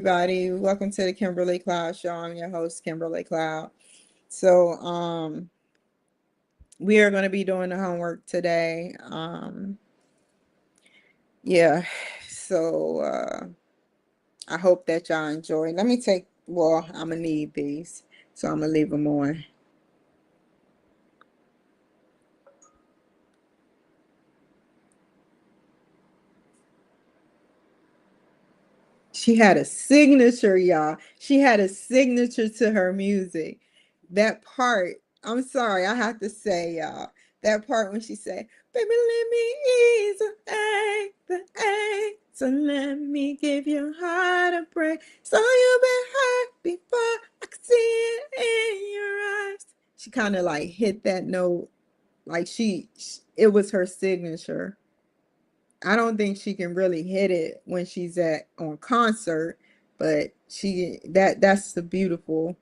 everybody. Welcome to the Kimberly Cloud Show. I'm your host, Kimberly Cloud. So, we are going to be doing the homework today. Yeah. So, I hope that y'all enjoy. Let me take, well, I'm going to need these. So I'm going to leave them on. She had a signature, y'all. She had a signature to her music. That part, I'm sorry, I have to say, y'all, that part when she said, baby, let me ease the ache, so let me give your heart a break, so you've been hurt before, I can see it in your eyes. She kind of like hit that note, like it was her signature. I don't think she can really hit it when she's at on concert, but that's the beautiful.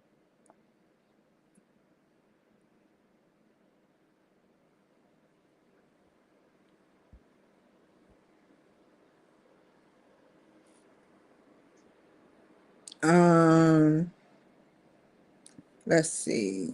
Um, let's see.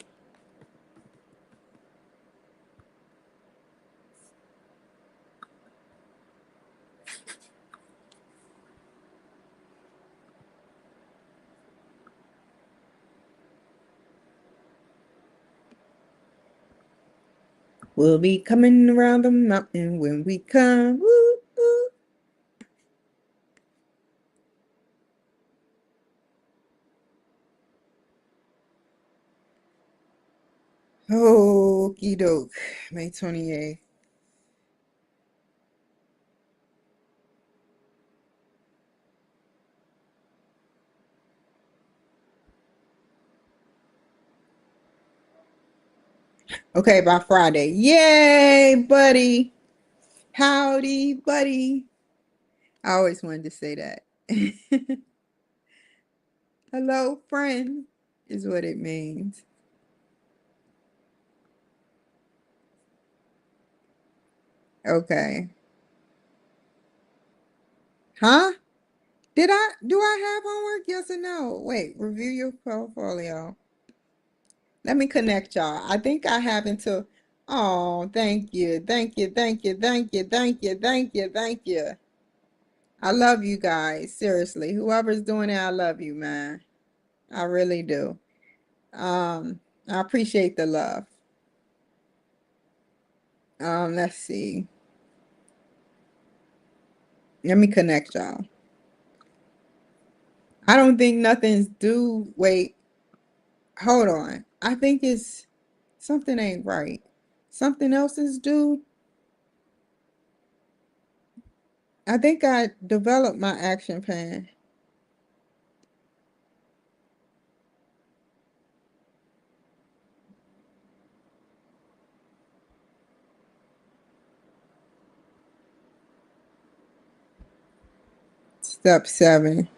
We'll be coming around the mountain when we come. Woo, woo. Okie doke. May 28th. Okay, by Friday. Yay, buddy. Howdy, buddy. I always wanted to say that. Hello, friend, is what it means. Okay. Huh? Do I have homework? Yes or no? Wait, review your portfolio. Let me connect y'all. I think I have until, oh, thank you. Thank you. Thank you. Thank you. Thank you. Thank you. Thank you. I love you guys. Seriously. Whoever's doing it, I love you, man. I really do. I appreciate the love. Let's see. Let me connect y'all. I don't think nothing's due. Wait, hold on. I think it's something ain't right. Something else is due. I think I developed my action plan. Step 7.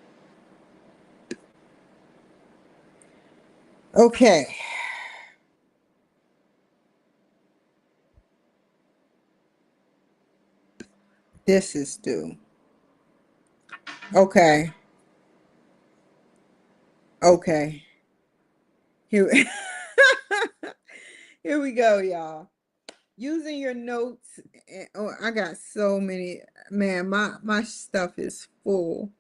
Okay. This is due. Okay. Okay. Here, here we go, y'all. Using your notes. Oh, I got so many. Man, my stuff is full.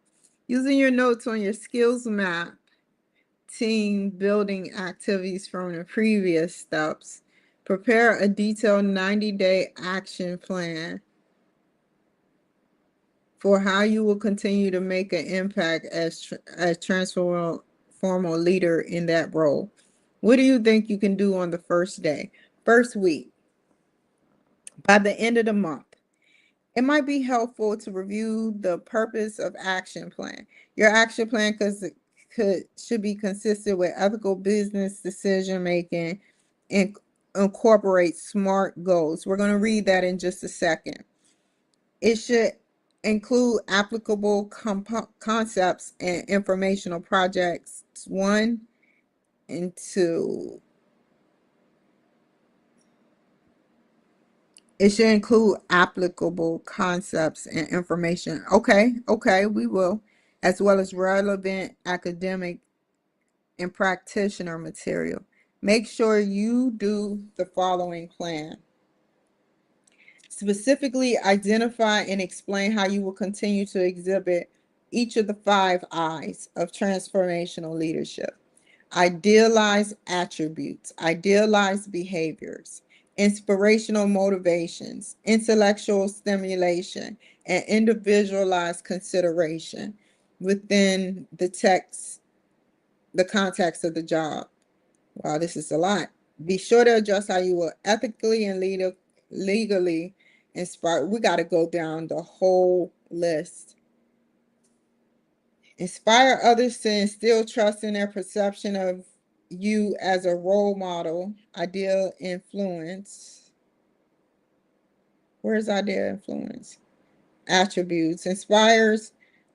Using your notes on your skills map, team building activities from the previous steps. Prepare a detailed 90-day action plan for how you will continue to make an impact as a transformational leader in that role. What do you think you can do on the first day, first week, by the end of the month? It might be helpful to review the purpose of action plan. Your action plan should be consistent with ethical business decision making and incorporate SMART goals. We're going to read that in just a second. It should include applicable concepts and informational projects 1 and 2. It should include applicable concepts and information. Okay, we will. as well as relevant academic and practitioner material. Make sure you do the following plan. Specifically identify and explain how you will continue to exhibit each of the 5 I's of transformational leadership. Idealize attributes, idealize behaviors, inspirational motivations, intellectual stimulation, and individualized consideration within the context of the job. Wow, this is a lot. Be sure to adjust how you will ethically and legally inspire. We got to go down the whole list. Inspire others to instill trust in their perception of you as a role model, ideal influence. Where's ideal influence? Attributes. Inspires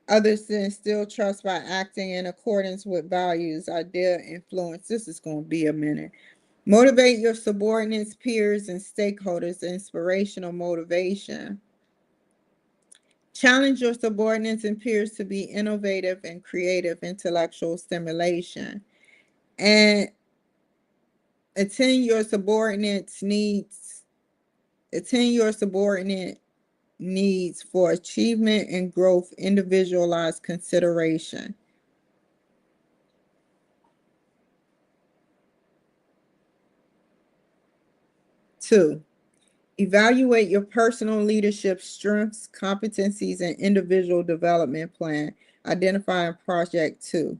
others to instill trust by acting in accordance with values, ideal influence. This is going to be a minute. Motivate your subordinates, peers, and stakeholders. Inspirational motivation. Challenge your subordinates and peers to be innovative and creative. Intellectual stimulation. And attend your subordinates' needs. Attend your subordinate needs for achievement and growth. Individualized consideration. Two, evaluate your personal leadership strengths, competencies, and individual development plan. Identifying project 2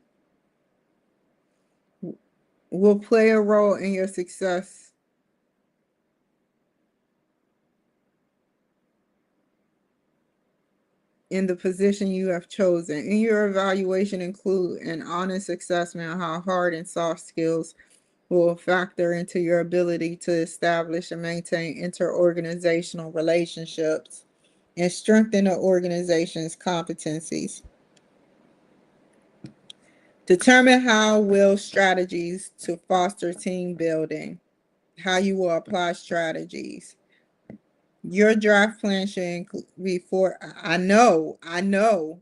will play a role in your success. In the position you have chosen. In your evaluation, include an honest assessment of how hard and soft skills will factor into your ability to establish and maintain interorganizational relationships and strengthen the organization's competencies. Determine how will strategies to foster team building, how you will apply strategies. Your draft plan should include before I know,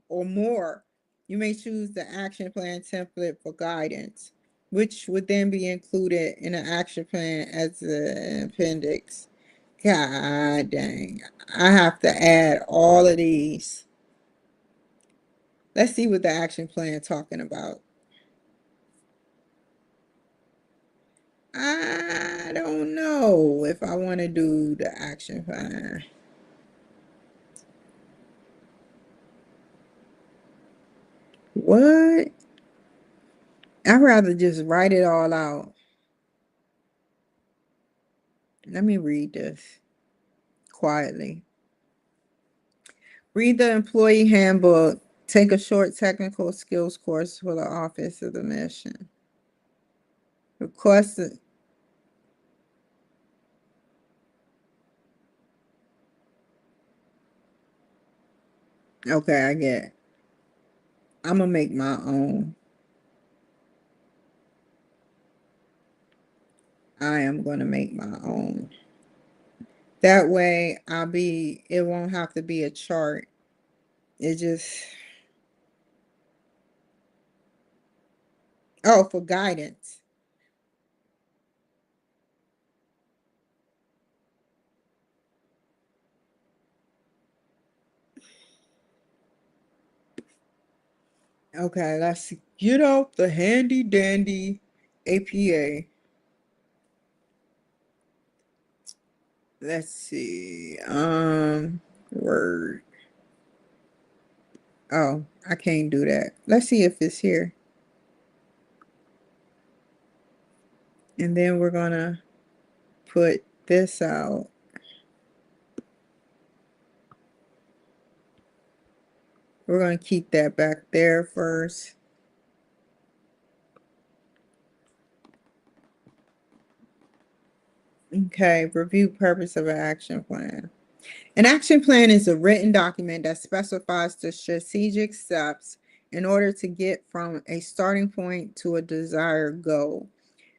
or more. You may choose the action plan template for guidance, which would then be included in an action plan as an appendix. God dang. I have to add all of these. Let's see what the action plan talking about. I don't know if I want to do the action plan. What? I'd rather just write it all out. Let me read this quietly. Read the employee handbook. Take a short technical skills course for the Office of the Mission. Request it. Okay, I get it. I'm going to make my own. I am going to make my own. That way it won't have to be a chart. It just, oh, for guidance. Okay, let's get out the handy dandy APA. Let's see. Word. Oh, I can't do that. Let's see if it's here. And then we're gonna put this out. We're gonna keep that back there first. Okay, review purpose of an action plan. An action plan is a written document that specifies the strategic steps in order to get from a starting point to a desired goal.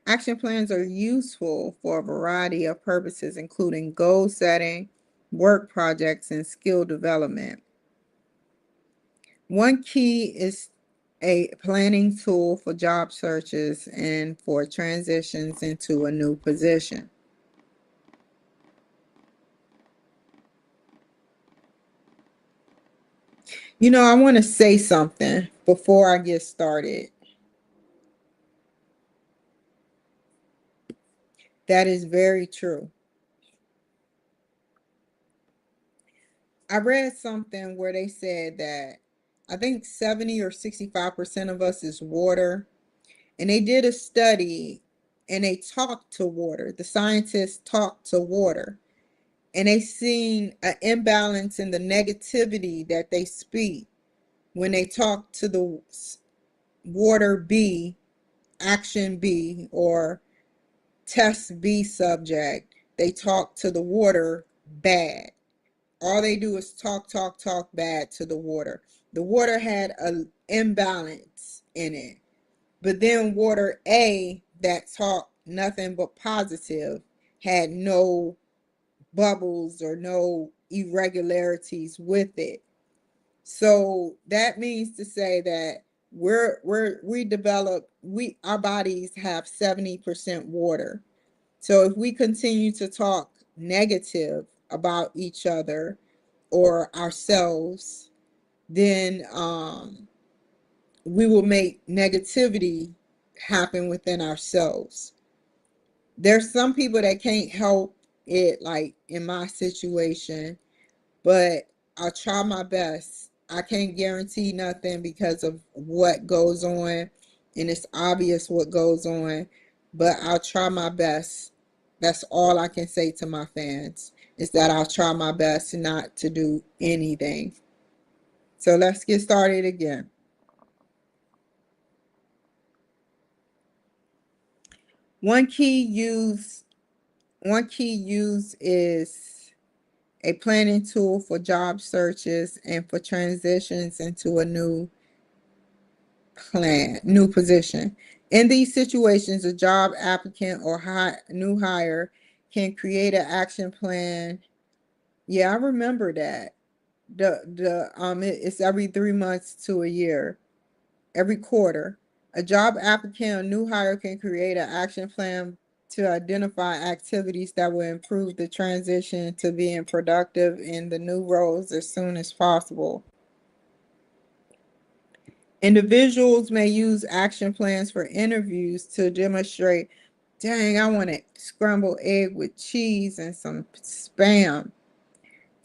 Action plans are useful for a variety of purposes, including goal setting, work projects, and skill development. One key is a planning tool for job searches and for transitions into a new position. You know, I want to say something before I get started. That is very true. I read something where they said that I think 70 or 65% of us is water. And they did a study and they talked to water. The scientists talked to water. And they seen an imbalance in the negativity that they speak when they talk to the water B, action B, or test B subject. They talk to the water bad. All they do is talk, talk, talk bad to the water. The water had an imbalance in it. But then water A that talked nothing but positive had no bubbles or no irregularities with it. So that means to say that we our bodies have 70% water. So if we continue to talk negative about each other or ourselves, then we will make negativity happen within ourselves. There's some people that can't help it, like in my situation, but I'll try my best. I can't guarantee nothing because of what goes on, and it's obvious what goes on, but I'll try my best. That's all I can say to my fans, is that I'll try my best not to do anything. So let's get started again. One key use one key use is a planning tool for job searches and for transitions into a new position. In these situations, a job applicant or new hire can create an action plan. Yeah, I remember that. It's every 3 months to a year, every quarter. A job applicant or new hire can create an action plan to identify activities that will improve the transition to being productive in the new roles as soon as possible. Individuals may use action plans for interviews to demonstrate, dang, I want a scrambled egg with cheese and some spam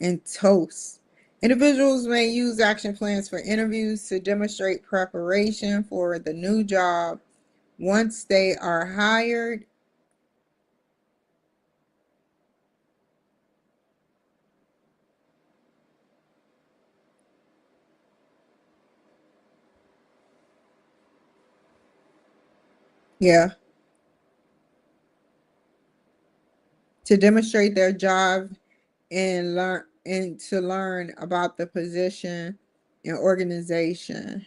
and toast. Individuals may use action plans for interviews to demonstrate preparation for the new job once they are hired. Yeah, to demonstrate their job and to learn about the position and organization,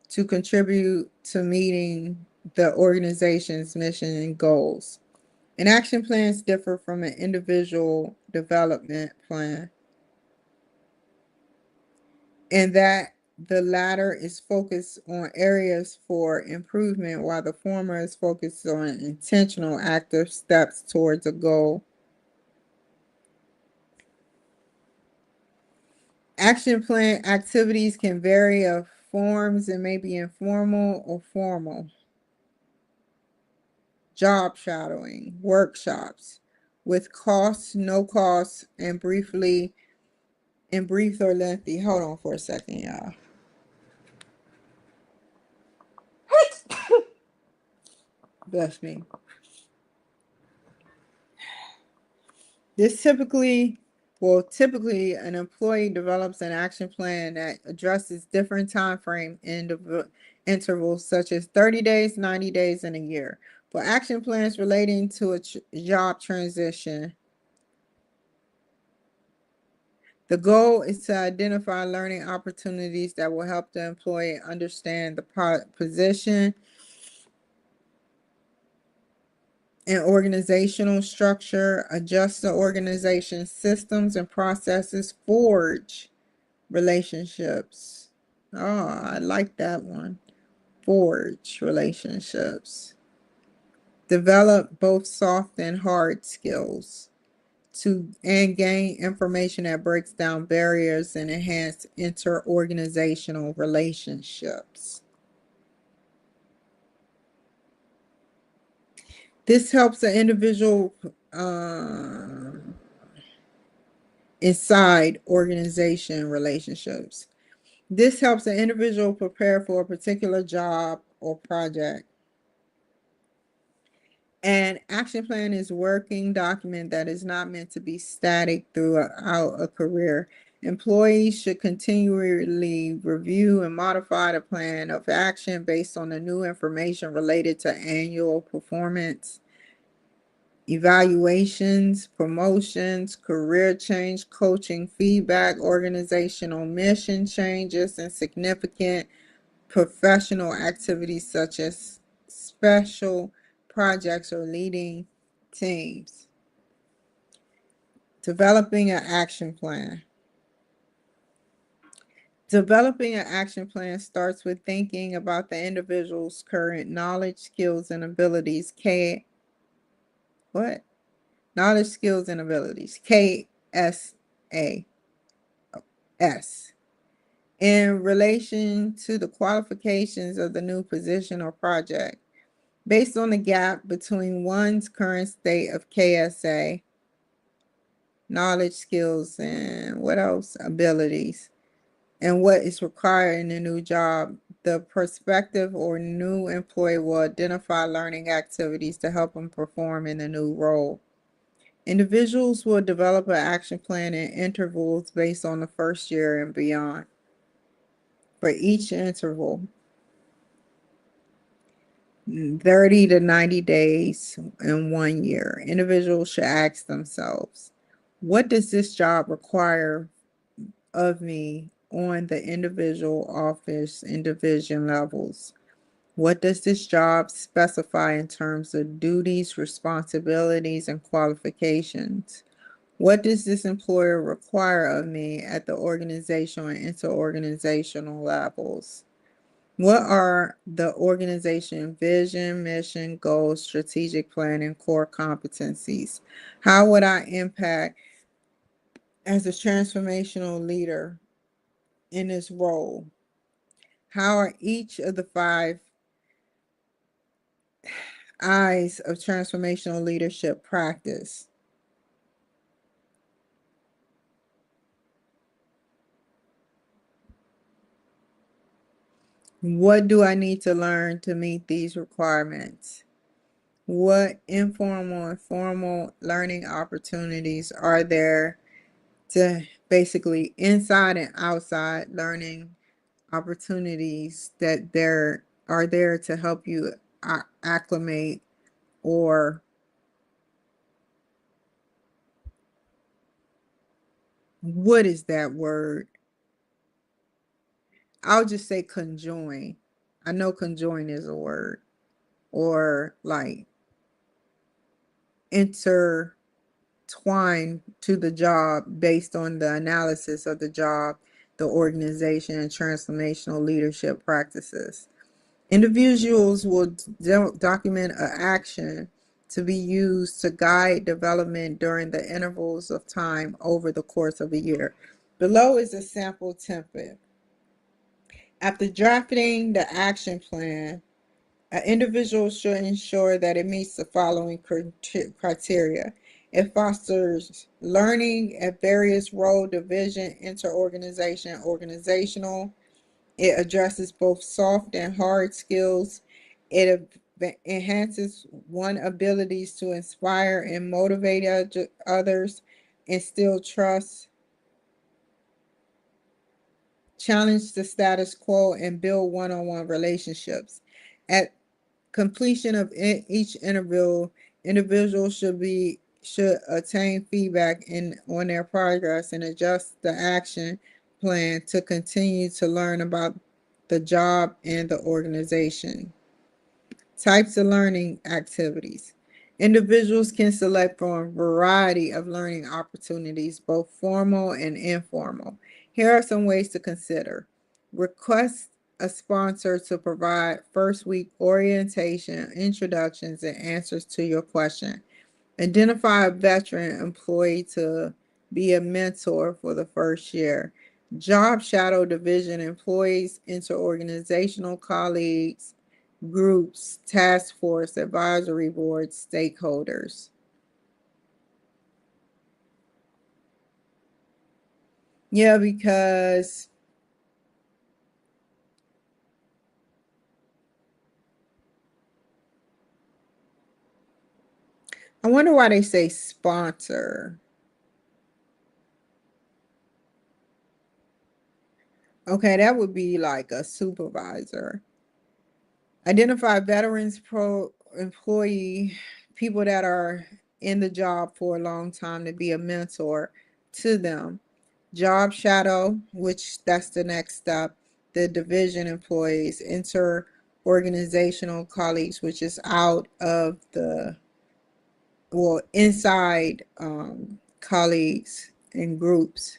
to contribute to meeting the organization's mission and goals. An action plans differ from an individual development plan in that the latter is focused on areas for improvement while the former is focused on intentional active steps towards a goal. Action plan activities can vary of forms and may be informal or formal. Job shadowing, workshops with costs, no costs, and brief or lengthy. Hold on for a second, y'all. Bless me. This typically an employee develops an action plan that addresses different time frame intervals such as 30 days, 90 days, and a year. For action plans relating to a job transition, the goal is to identify learning opportunities that will help the employee understand the position and organizational structure, adjust the organization systems and processes, forge relationships. Oh, I like that one. Forge relationships. Develop both soft and hard skills to and gain information that breaks down barriers and enhance interorganizational relationships. This helps the individual inside organization relationships. This helps an individual prepare for a particular job or project. An action plan is a working document that is not meant to be static throughout a career. Employees should continually review and modify the plan of action based on the new information related to annual performance, evaluations, promotions, career change, coaching, feedback, organizational mission changes, and significant professional activities such as special projects or leading teams. Developing an action plan. Developing an action plan starts with thinking about the individual's current knowledge, skills, and abilities. What? Knowledge, skills, and abilities. KSA. S. In relation to the qualifications of the new position or project. Based on the gap between one's current state of KSA, knowledge, skills, and what else? Abilities, and what is required in the new job, the prospective or new employee will identify learning activities to help them perform in the new role. Individuals will develop an action plan in intervals based on the first year and beyond. For each interval, 30 to 90 days in 1 year, individuals should ask themselves, what does this job require of me on the individual, office, and division levels? What does this job specify in terms of duties, responsibilities, and qualifications? What does this employer require of me at the organizational and interorganizational levels? What are the organization vision, mission, goals, strategic plan, and core competencies? How would I impact as a transformational leader in this role? How are each of the 5 I's of transformational leadership practice? What do I need to learn to meet these requirements? What informal and formal learning opportunities are there to basically inside and outside learning opportunities that there are there to help you acclimate, or what is that word? I'll just say conjoin. I know conjoin is a word, or like intertwine to the job based on the analysis of the job, the organization, and transformational leadership practices. Individuals will document an action to be used to guide development during the intervals of time over the course of a year. Below is a sample template. After drafting the action plan, an individual should ensure that it meets the following criteria. It fosters learning at various role, division, interorganization, organizational. It addresses both soft and hard skills. It enhances one's abilities to inspire and motivate others, instill trust, challenge the status quo, and build one-on-one relationships. At completion of each interview, individuals should attain feedback on their progress and adjust the action plan to continue to learn about the job and the organization. Types of learning activities. Individuals can select from a variety of learning opportunities, both formal and informal. Here are some ways to consider. Request a sponsor to provide first week orientation, introductions, and answers to your question. Identify a veteran employee to be a mentor for the first year. Job shadow division employees, interorganizational colleagues, groups, task force, advisory boards, stakeholders. Yeah, because I wonder why they say sponsor. Okay, that would be like a supervisor. Identify veterans pro employee, people that are in the job for a long time to be a mentor to them. Job shadow, which that's the next step. The division employees, inter organizational colleagues, which is out of the, well, inside colleagues and groups.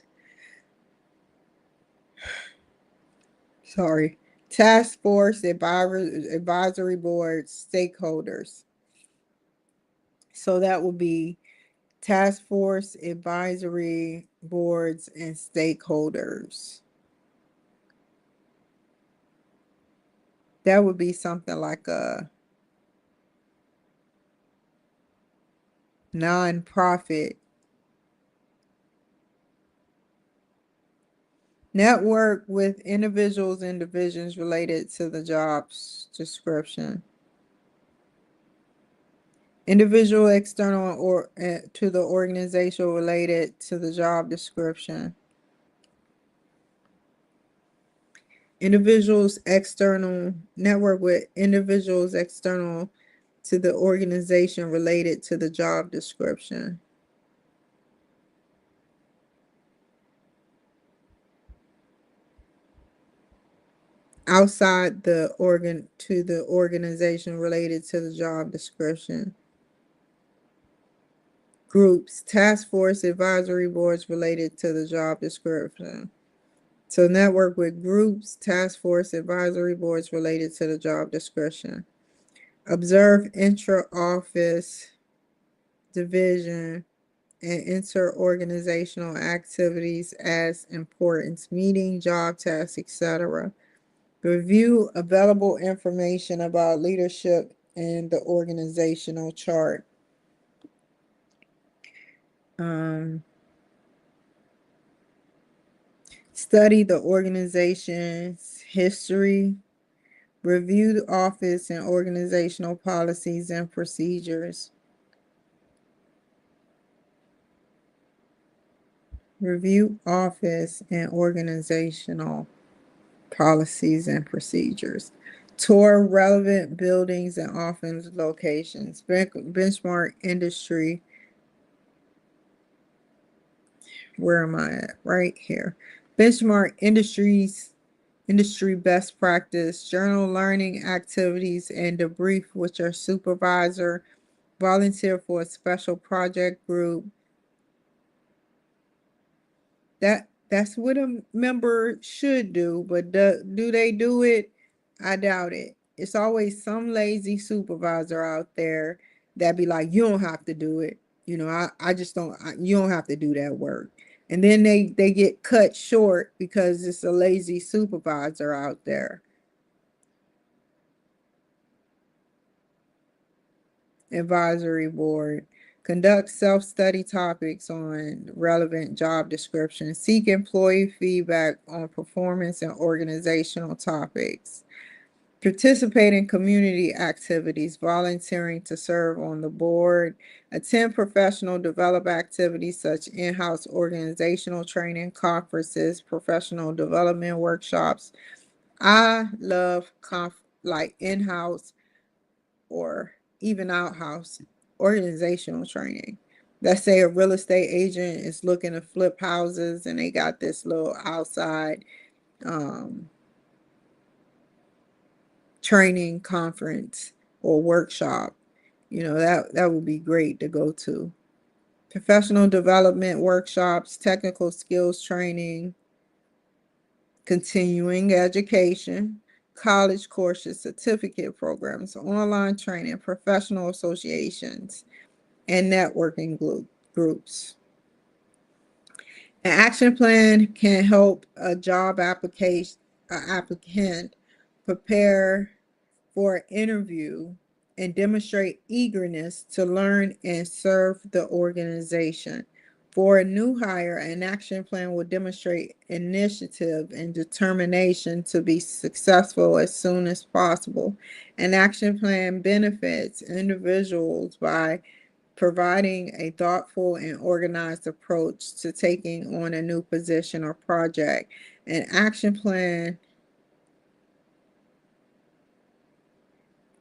Sorry. Task force, advisory boards, stakeholders. So that will be task force, advisory boards, and stakeholders. That would be something like a nonprofit. Network with individuals and divisions related to the job's description. Individual external or to the organization related to the job description. Individuals external network with individuals external to the organization related to the job description. Outside the organ to the organization related to the job description. Groups, task force, advisory boards related to the job description. So network with groups, task force, advisory boards related to the job description. Observe intra-office division and inter-organizational activities as importance, meeting, job tasks, etc. Review available information about leadership in the organizational chart. Um, Study the organization's history. Review the office and organizational policies and procedures. Review office and organizational policies and procedures. Tour relevant buildings and office locations. Benchmark industry. Where am I at? Right here. Benchmark industry best practice, journal learning activities, and debrief with your supervisor. Volunteer for a special project group. That's what a member should do, but do they do it? I doubt it. It's always some lazy supervisor out there that be like, you don't have to do it. I just don't. You don't have to do that work, and then they get cut short because it's a lazy supervisor out there. Advisory board. Conduct self-study topics on relevant job descriptions. Seek employee feedback on performance and organizational topics. Participate in community activities, volunteering to serve on the board. Attend professional development activities such in-house organizational training, conferences, professional development workshops. I love like in-house or even outhouse organizational training. Let's say a real estate agent is looking to flip houses and they got this little outside um, training conference or workshop. That would be great to go to. Professional development workshops, technical skills training, continuing education, college courses, certificate programs, online training, professional associations, and networking groups. An action plan can help a job applicant prepare for an interview and demonstrate eagerness to learn and serve the organization. For a new hire, an action plan will demonstrate initiative and determination to be successful as soon as possible. An action plan benefits individuals by providing a thoughtful and organized approach to taking on a new position or project. An action plan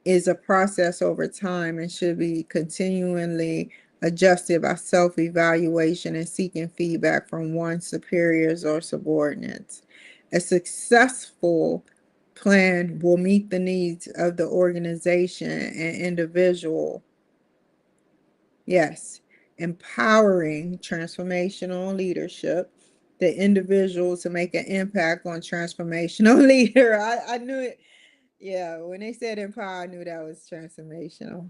is a process over time and should be continually adjusted by self-evaluation and seeking feedback from one's superiors or subordinates. A successful plan will meet the needs of the organization and individual. Yes, empowering transformational leadership, the individual to make an impact on transformational leader. I knew it. Yeah, when they said empower, I knew that was transformational.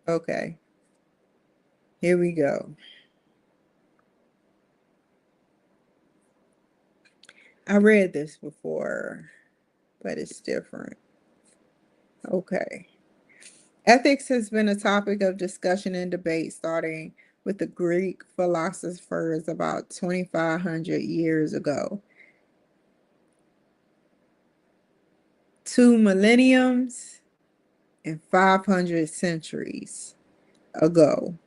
Okay, here we go. I read this before, but it's different. Okay. Ethics has been a topic of discussion and debate starting with the Greek philosophers about 2,500 years ago. 2 millenniums and 500 centuries ago.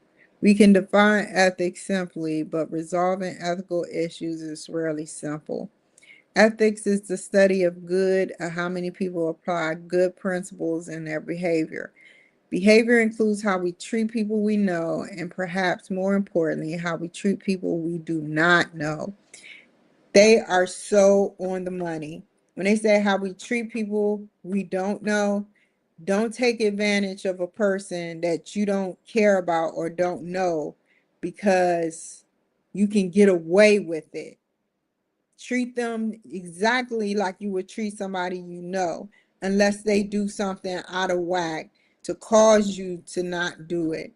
We can define ethics simply, but resolving ethical issues is rarely simple. Ethics is the study of good, of how many people apply good principles in their behavior. Behavior includes how we treat people we know, and perhaps more importantly, how we treat people we do not know. They are so on the money. When they say how we treat people we don't know, don't take advantage of a person that you don't care about or don't know because you can get away with it. Treat them exactly like you would treat somebody you know, unless they do something out of whack to cause you to not do it.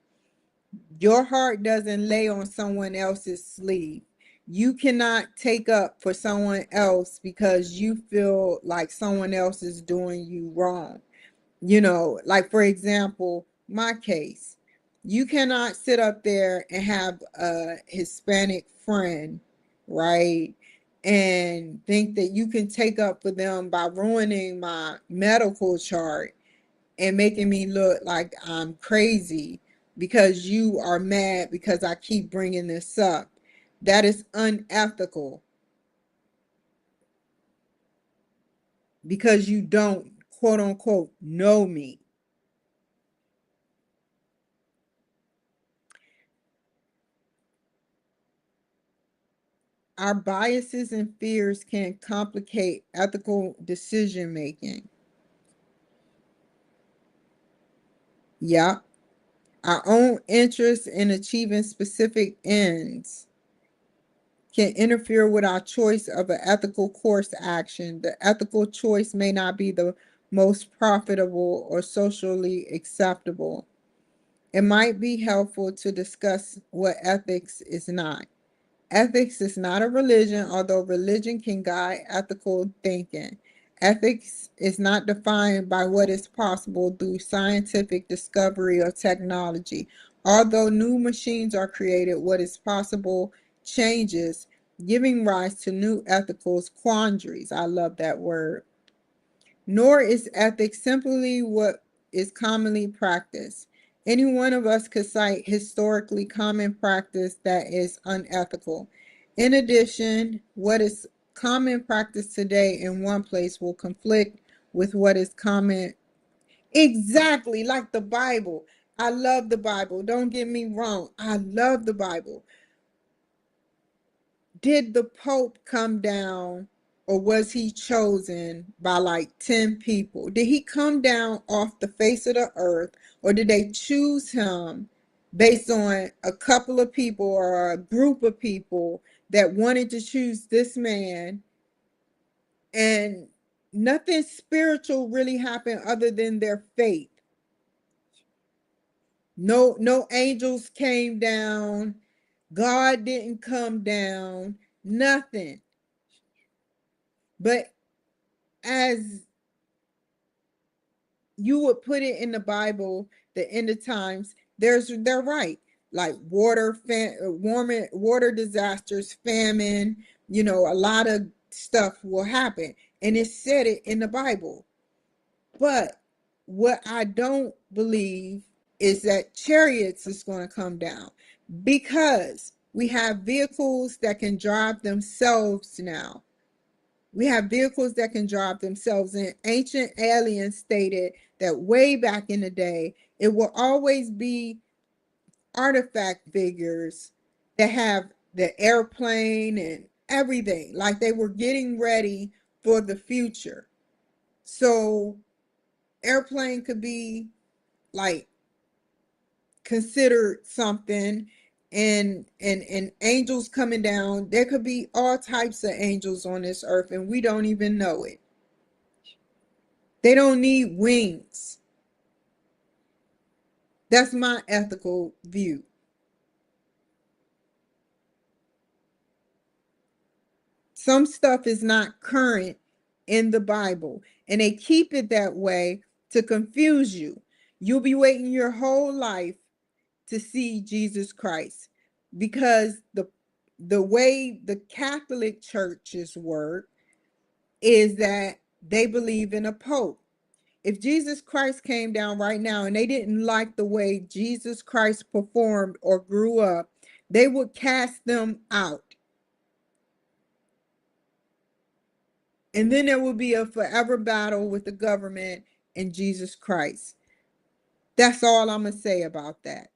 Your heart doesn't lay on someone else's sleeve. You cannot take up for someone else because you feel like someone else is doing you wrong. Like for example, my case, you cannot sit up there and have a Hispanic friend, right? And think that you can take up for them by ruining my medical chart and making me look like I'm crazy because you are mad because I keep bringing this up. That is unethical because you don't, quote unquote, know me. Our biases and fears can complicate ethical decision making. Yeah. Our own interest in achieving specific ends can interfere with our choice of an ethical course action. The ethical choice may not be the most profitable or socially acceptable. It might be helpful to discuss what ethics is not. Ethics is not a religion, although religion can guide ethical thinking. Ethics is not defined by what is possible through scientific discovery or technology. Although new machines are created, what is possible changes, giving rise to new ethical quandaries. I love that word. Nor is ethics simply what is commonly practiced. Any one of us could cite historically common practice that is unethical. In addition, what is common practice today in one place will conflict with what is common. Exactly, like the Bible. I love the Bible. Don't get me wrong. I love the Bible. Did the Pope come down or was he chosen by like 10 people? Did he come down off the face of the earth or did they choose him based on a couple of people or a group of people that wanted to choose this man, and nothing spiritual really happened other than their faith. No angels came down. God didn't come down. Nothing. But as you would put it in the Bible, the end of times, they're right. Like water disasters, famine, a lot of stuff will happen. And it said it in the Bible. But what I don't believe is that chariots is going to come down, because we have vehicles that can drive themselves now. We have vehicles that can drive themselves. And ancient aliens stated that way back in the day, it will always be artifact figures that have the airplane and everything, like they were getting ready for the future. So airplane could be like considered something, and angels coming down. There could be all types of angels on this earth, and we don't even know it. They don't need wings. That's my ethical view. Some stuff is not current in the Bible, and they keep it that way to confuse you. You'll be waiting your whole life to see Jesus Christ, because the way the Catholic churches work is that they believe in a pope. If Jesus Christ came down right now and they didn't like the way Jesus Christ performed or grew up, they would cast them out. And then there would be a forever battle with the government and Jesus Christ. That's all I'm going to say about that.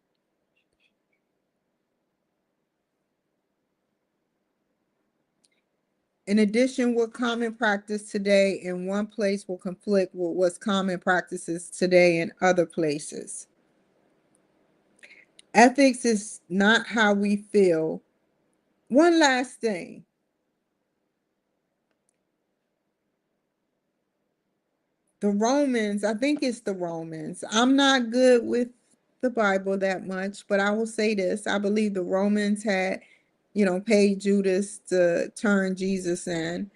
In addition, what common practice today in one place will conflict with what's common practices today in other places. Ethics is not how we feel. One last thing. The Romans, I think it's the Romans. I'm not good with the Bible that much, but I will say this. I believe the Romans had, paid Judas to turn Jesus in.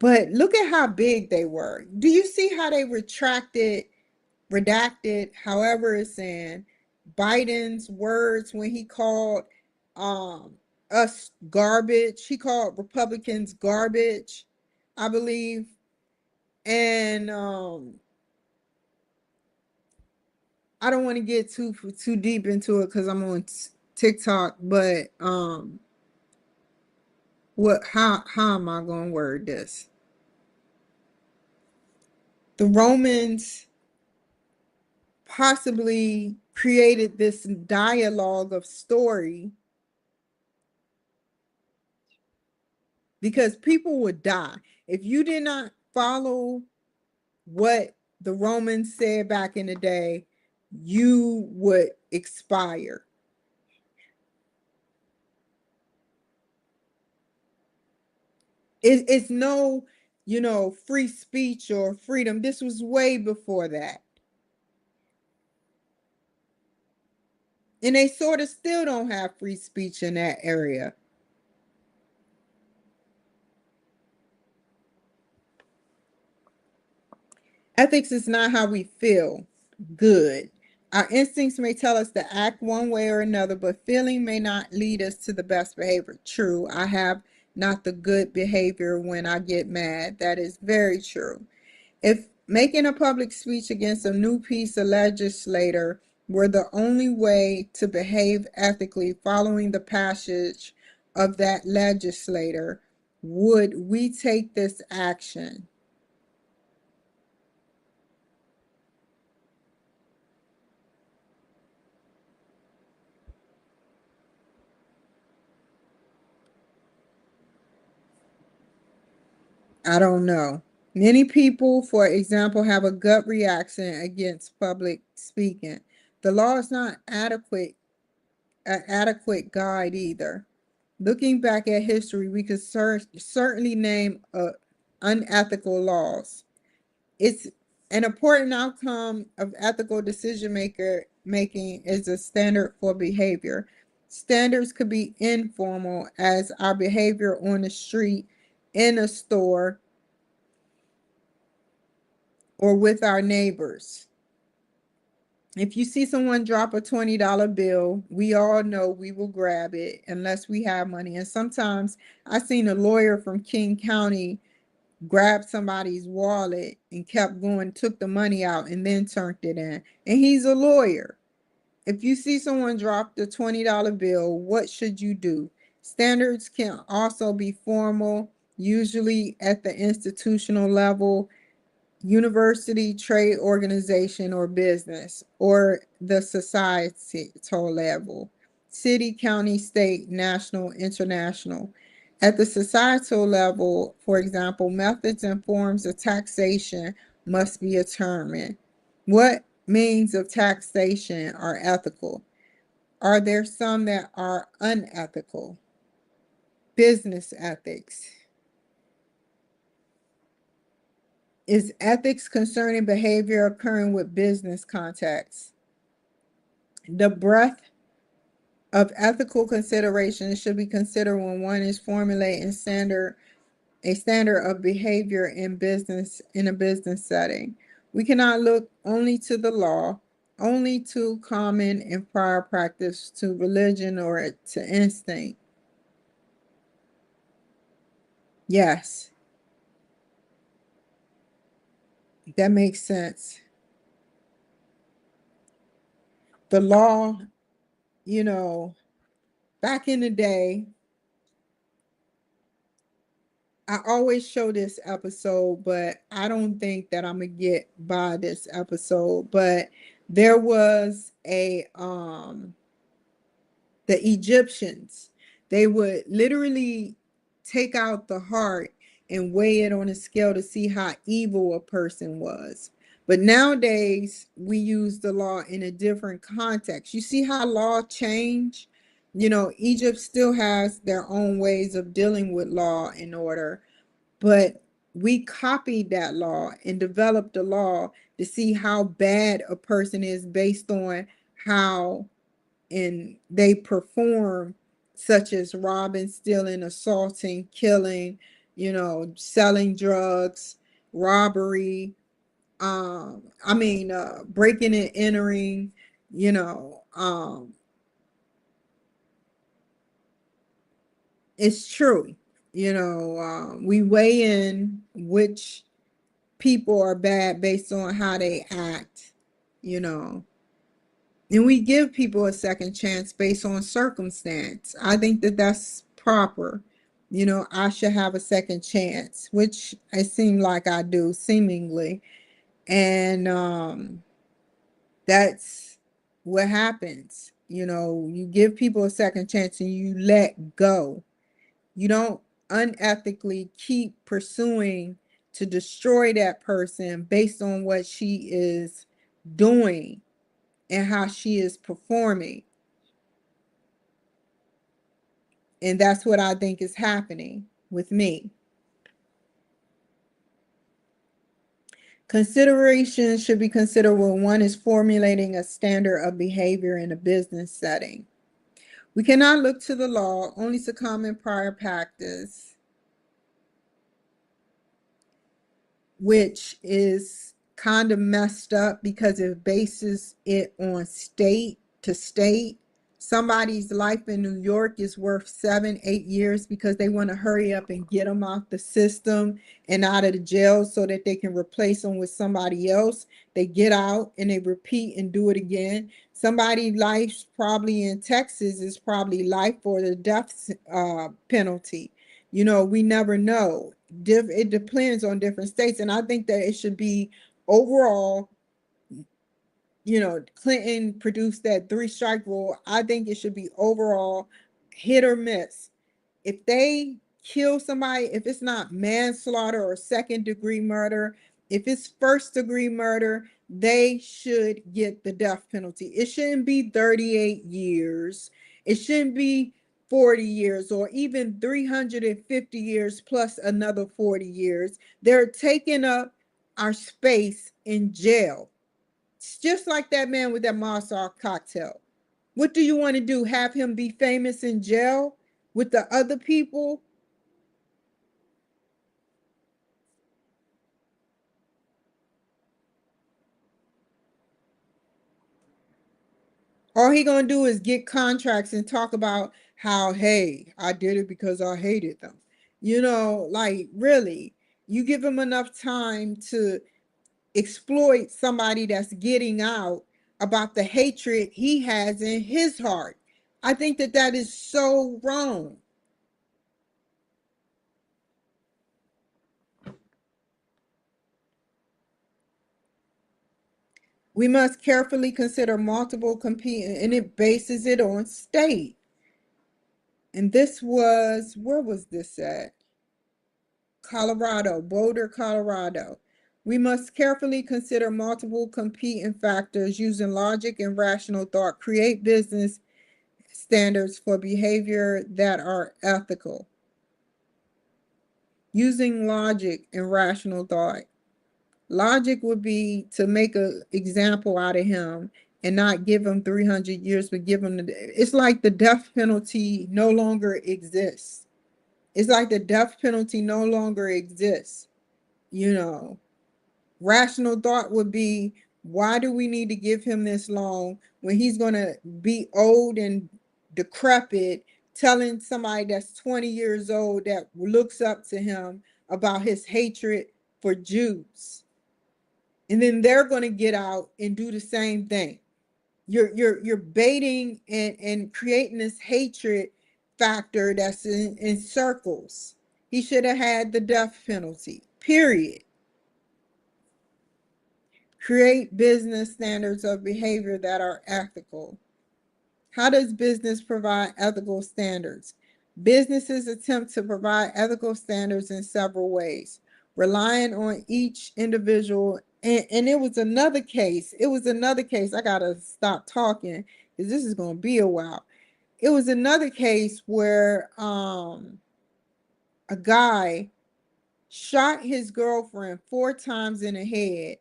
But look at how big they were. Do you see how they redacted, however it's saying, Biden's words when he called us garbage? He called Republicans garbage, I believe. And I don't want to get too deep into it because I'm on TikTok, but how am I going to word this? The Romans possibly created this dialogue of story because people would die if you did not follow what the Romans said back in the day. You would expire. It's no, free speech or freedom. This was way before that. And they sort of still don't have free speech in that area. Ethics is not how we feel good. Our instincts may tell us to act one way or another, but feeling may not lead us to the best behavior. True, I have not the good behavior when I get mad. That is very true. If making a public speech against a new piece of legislature were the only way to behave ethically following the passage of that legislator, would we take this action? I don't know. Many people, for example, have a gut reaction against public speaking. The law is not an adequate guide either. Looking back at history, we could certainly name unethical laws. It's an important outcome of ethical decision making is a standard for behavior. Standards could be informal, as our behavior on the street, in a store, or with our neighbors. If you see someone drop a $20 bill, we all know we will grab it unless we have money. And sometimes I seen a lawyer from King County grab somebody's wallet and kept going, took the money out, and then turned it in. And he's a lawyer. If you see someone drop the $20 bill, what should you do? Standards can also be formal, usually at the institutional level, university, trade organization, or business, or the societal level, city, county, state, national, international. At the societal level, for example, methods and forms of taxation must be determined. What means of taxation are ethical? Are there some that are unethical? Business ethics. Is ethics concerning behavior occurring with business contexts? The breadth of ethical considerations should be considered when one is formulating a standard of behavior in a business setting. We cannot look only to the law, only to common and prior practice, to religion, or to instinct. Yes, that makes sense. The law, you know, back in the day, I always show this episode, but I don't think that I'm gonna get by this episode. But there was the Egyptians, they would literally take out the heart and weigh it on a scale to see how evil a person was. But nowadays we use the law in a different context. You see how law change? Egypt still has their own ways of dealing with law and order, but we copied that law and developed a law to see how bad a person is based on how and they perform, such as robbing, stealing, assaulting, killing, selling drugs, robbery, breaking and entering, you know, it's true. We weigh in which people are bad based on how they act, you know. And we give people a second chance based on circumstance. I think that that's proper. I should have a second chance, which it seems like I do, seemingly. And that's what happens. You give people a second chance and you let go. You don't unethically keep pursuing to destroy that person based on what she is doing and how she is performing. And that's what I think is happening with me. Consideration should be considered when one is formulating a standard of behavior in a business setting. We cannot look to the law, only to common prior practice, which is kind of messed up because it bases it on state to state. Somebody's life in New York is worth 7, 8 years because they want to hurry up and get them out the system and out of the jail so that they can replace them with somebody else. They get out and they repeat and do it again. Somebody's life probably in Texas is probably life or the death penalty. We never know. It depends on different states, and I think that it should be overall. Clinton produced that 3-strike rule. I think it should be overall hit or miss. If they kill somebody, if it's not manslaughter or second-degree murder, if it's first-degree murder, they should get the death penalty. It shouldn't be 38 years. It shouldn't be 40 years or even 350 years plus another 40 years. They're taking up our space in jail. It's just like that man with that Moscow cocktail. What do you want to do? Have him be famous in jail with the other people? All he gonna do is get contracts and talk about how, hey, I did it because I hated them. Like really, you give him enough time to exploit somebody that's getting out about the hatred he has in his heart. I think that that is so wrong. We must carefully consider multiple competing, and it bases it on state. And this was, where was this at? Colorado, Boulder, Colorado. We must carefully consider multiple competing factors using logic and rational thought, create business standards for behavior that are ethical. Using logic and rational thought. Logic would be to make an example out of him and not give him 300 years, but give him it's like the death penalty no longer exists. It's like the death penalty no longer exists. You know, rational thought would be, why do we need to give him this long when he's going to be old and decrepit, telling somebody that's 20 years old that looks up to him about his hatred for Jews? And then they're going to get out and do the same thing. You're baiting and creating this hatred factor that's in circles. He should have had the death penalty, period. Create business standards of behavior that are ethical. How does business provide ethical standards? Businesses attempt to provide ethical standards in several ways, relying on each individual. And it was another case. It was another case. I got to stop talking because this is going to be a while. It was another case where a guy shot his girlfriend 4 times in the head,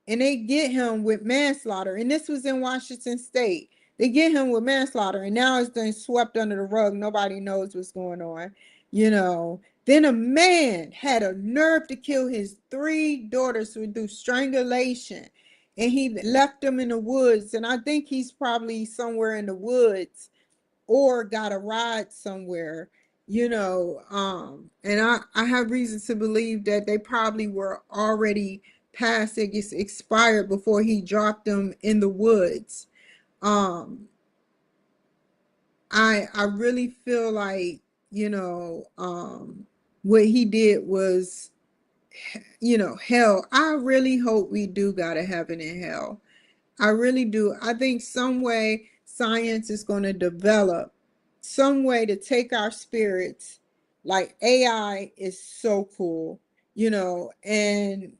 and they get him with manslaughter. And this was in Washington State. They get him with manslaughter, and now it's been swept under the rug. Nobody knows what's going on. Then a man had a nerve to kill his 3 daughters through strangulation, and he left them in the woods. And I think he's probably somewhere in the woods or got a ride somewhere, and I have reason to believe that they probably were already past it gets expired before he dropped them in the woods. um I really feel like, what he did was, hell. I really hope we do got a heaven and hell. I really do. I think some way science is going to develop some way to take our spirits. Like AI is so cool, and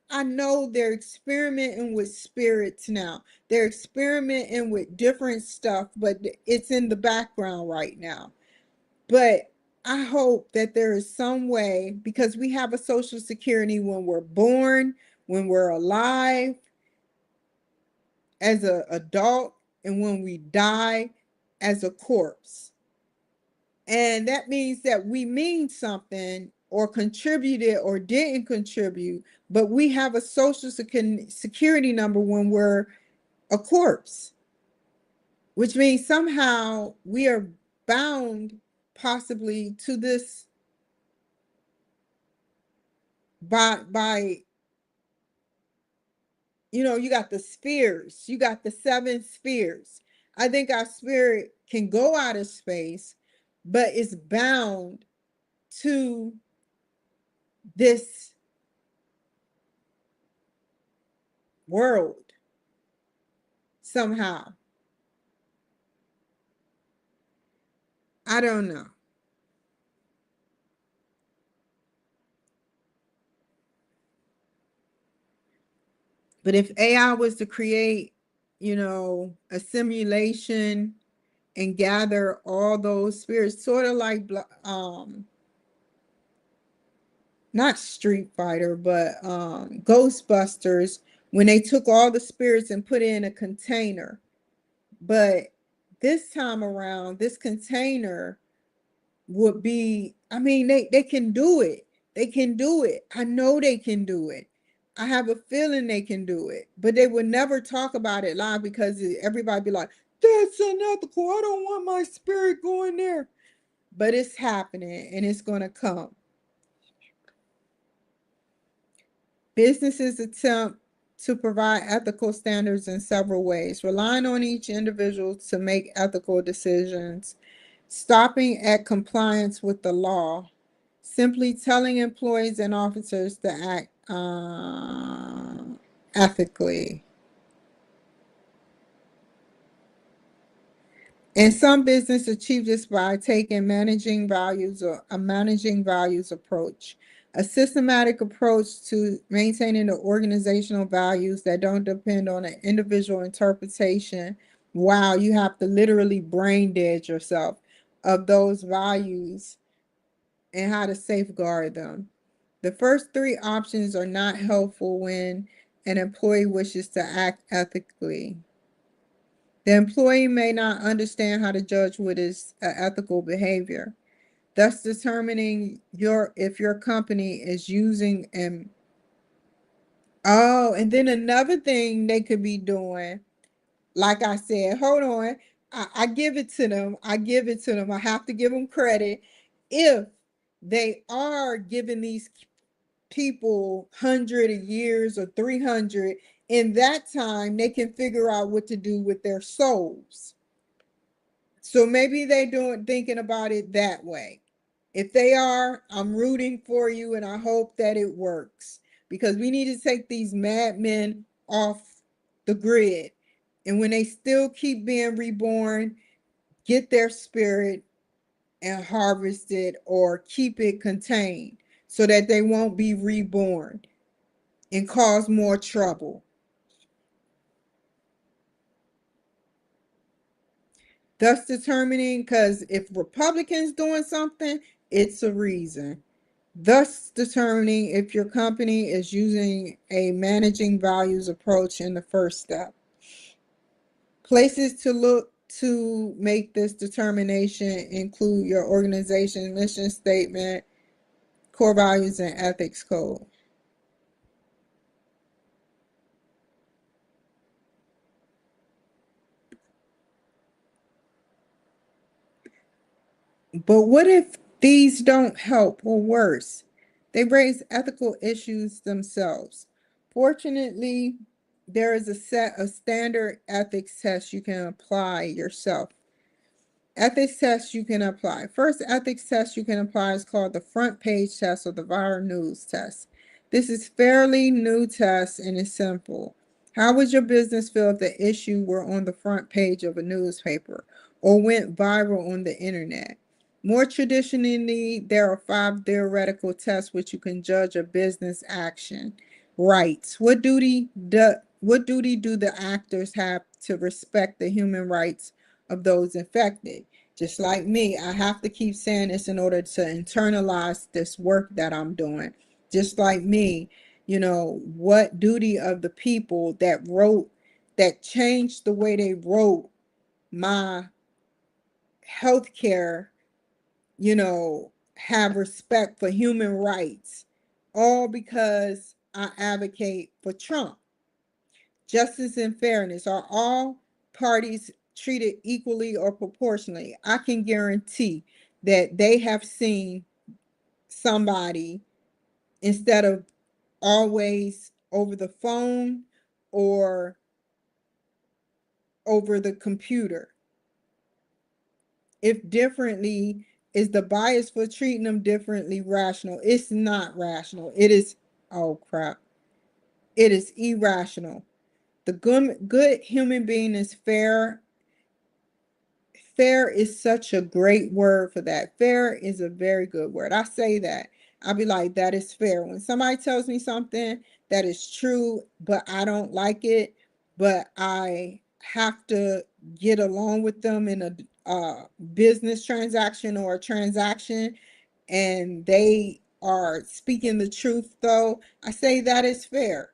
I know they're experimenting with spirits now. They're experimenting with different stuff, but it's in the background right now. But I hope that there is some way, because we have a social security when we're born, when we're alive, as an adult, and when we die as a corpse. And that means that we mean something or contributed or didn't contribute, but we have a social security number when we're a corpse, which means somehow we are bound possibly to this by you got the spheres, you got the 7 spheres. I think our spirit can go out of space, but it's bound to this world somehow. I don't know. But if AI was to create, a simulation and gather all those spirits, sort of like not Street Fighter, but Ghostbusters, when they took all the spirits and put it in a container. But this time around, this container would be, I mean, they can do it. They can do it. I know they can do it. I have a feeling they can do it. But they would never talk about it live because everybody be like, that's unethical. I don't want my spirit going there. But it's happening and it's going to come. Businesses attempt to provide ethical standards in several ways, relying on each individual to make ethical decisions, stopping at compliance with the law, simply telling employees and officers to act ethically. And some businesses achieve this by taking managing values or a managing values approach, a systematic approach to maintaining the organizational values that don't depend on an individual interpretation. Wow, you have to literally brain dead yourself of those values and how to safeguard them. The first three options are not helpful when an employee wishes to act ethically. The employee may not understand how to judge what is ethical behavior, thus determining if your company is using and and then another thing they could be doing, like I said, hold on, I give it to them. I give it to them. I have to give them credit if they are giving these people 100 years or 300. In that time, they can figure out what to do with their souls. So maybe they thinking about it that way. If they are, I'm rooting for you and I hope that it works because we need to take these madmen off the grid. And when they still keep being reborn, get their spirit and harvest it or keep it contained so that they won't be reborn and cause more trouble. Thus determining, because if Republicans doing something, it's a reason. Thus determining if your company is using a managing values approach in the first step. Places to look to make this determination include your organization's mission statement, core values, and ethics code. But what if these don't help or worse? They raise ethical issues themselves. Fortunately, there is a set of standard ethics tests you can apply yourself. Ethics test you can apply. First ethics test you can apply is called the front page test or the viral news test. This is fairly new test and it's simple. How would your business feel if the issue were on the front page of a newspaper or went viral on the internet? More traditionally, there are 5 theoretical tests which you can judge a business action. Rights. What duty do the actors have to respect the human rights of those infected? Just like me, I have to keep saying this in order to internalize this work that I'm doing. Just like me, what duty of the people that changed the way they wrote my healthcare, have respect for human rights, all because I advocate for Trump. Justice and fairness. Are all parties treated equally or proportionally? I can guarantee that they have seen somebody instead of always over the phone or over the computer. If differently, is the bias for treating them differently rational? It's not rational. It is, oh crap, it is irrational. The good human being is fair. Fair is such a great word for that. Fair is a very good word. I say that. I'll be like, that is fair. When somebody tells me something that is true, but I don't like it, but I have to get along with them in business transaction or a transaction, and they are speaking the truth, though, I say that is fair,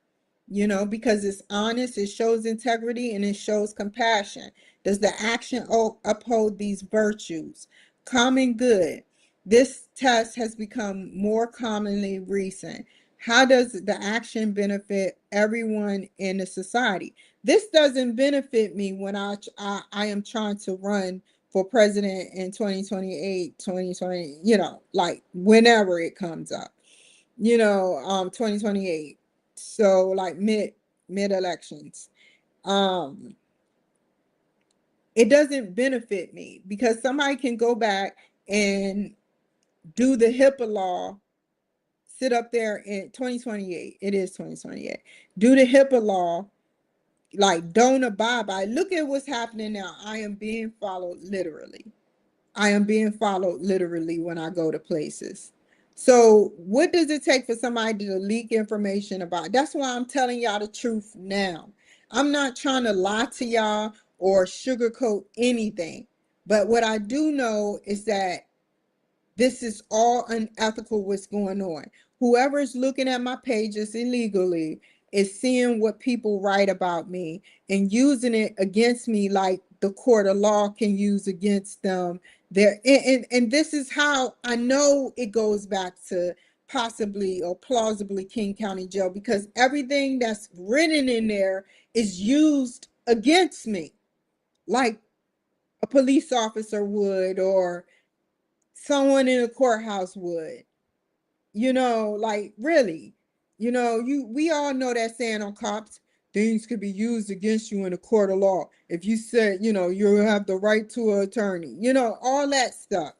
because it's honest, it shows integrity, and it shows compassion. Does the action uphold these virtues? Common good. This test has become more commonly recent. How does the action benefit everyone in the society? This doesn't benefit me when I am trying to run for president in 2028, 2020, like whenever it comes up, 2028. So like mid elections. Um, it doesn't benefit me because somebody can go back and do the HIPAA law, sit up there in 2028. It is 2028. Do the HIPAA law, like don't abide by. Look at what's happening now. I am being followed literally. I am being followed literally when I go to places. So what does it take for somebody to leak information about? That's why I'm telling y'all the truth now. I'm not trying to lie to y'all or sugarcoat anything. But what I do know is that this is all unethical what's going on. Whoever is looking at my pages illegally is seeing what people write about me and using it against me like the court of law can use against them. There and this is how I know it goes back to possibly or plausibly King County Jail, because everything that's written in there is used against me, like a police officer would, or someone in a courthouse would, like really, we all know that saying on cops, things could be used against you in a court of law. If you said, you have the right to an attorney, all that stuff,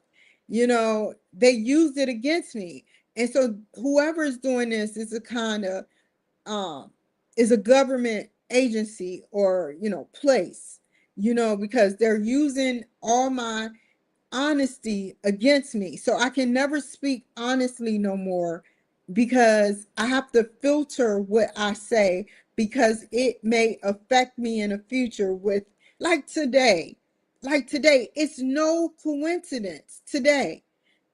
they used it against me. And so whoever is doing this is a kind of, is a government agency or, place, because they're using all my honesty against me. So I can never speak honestly no more because I have to filter what I say because it may affect me in the future with like today. Like today, it's no coincidence. Today,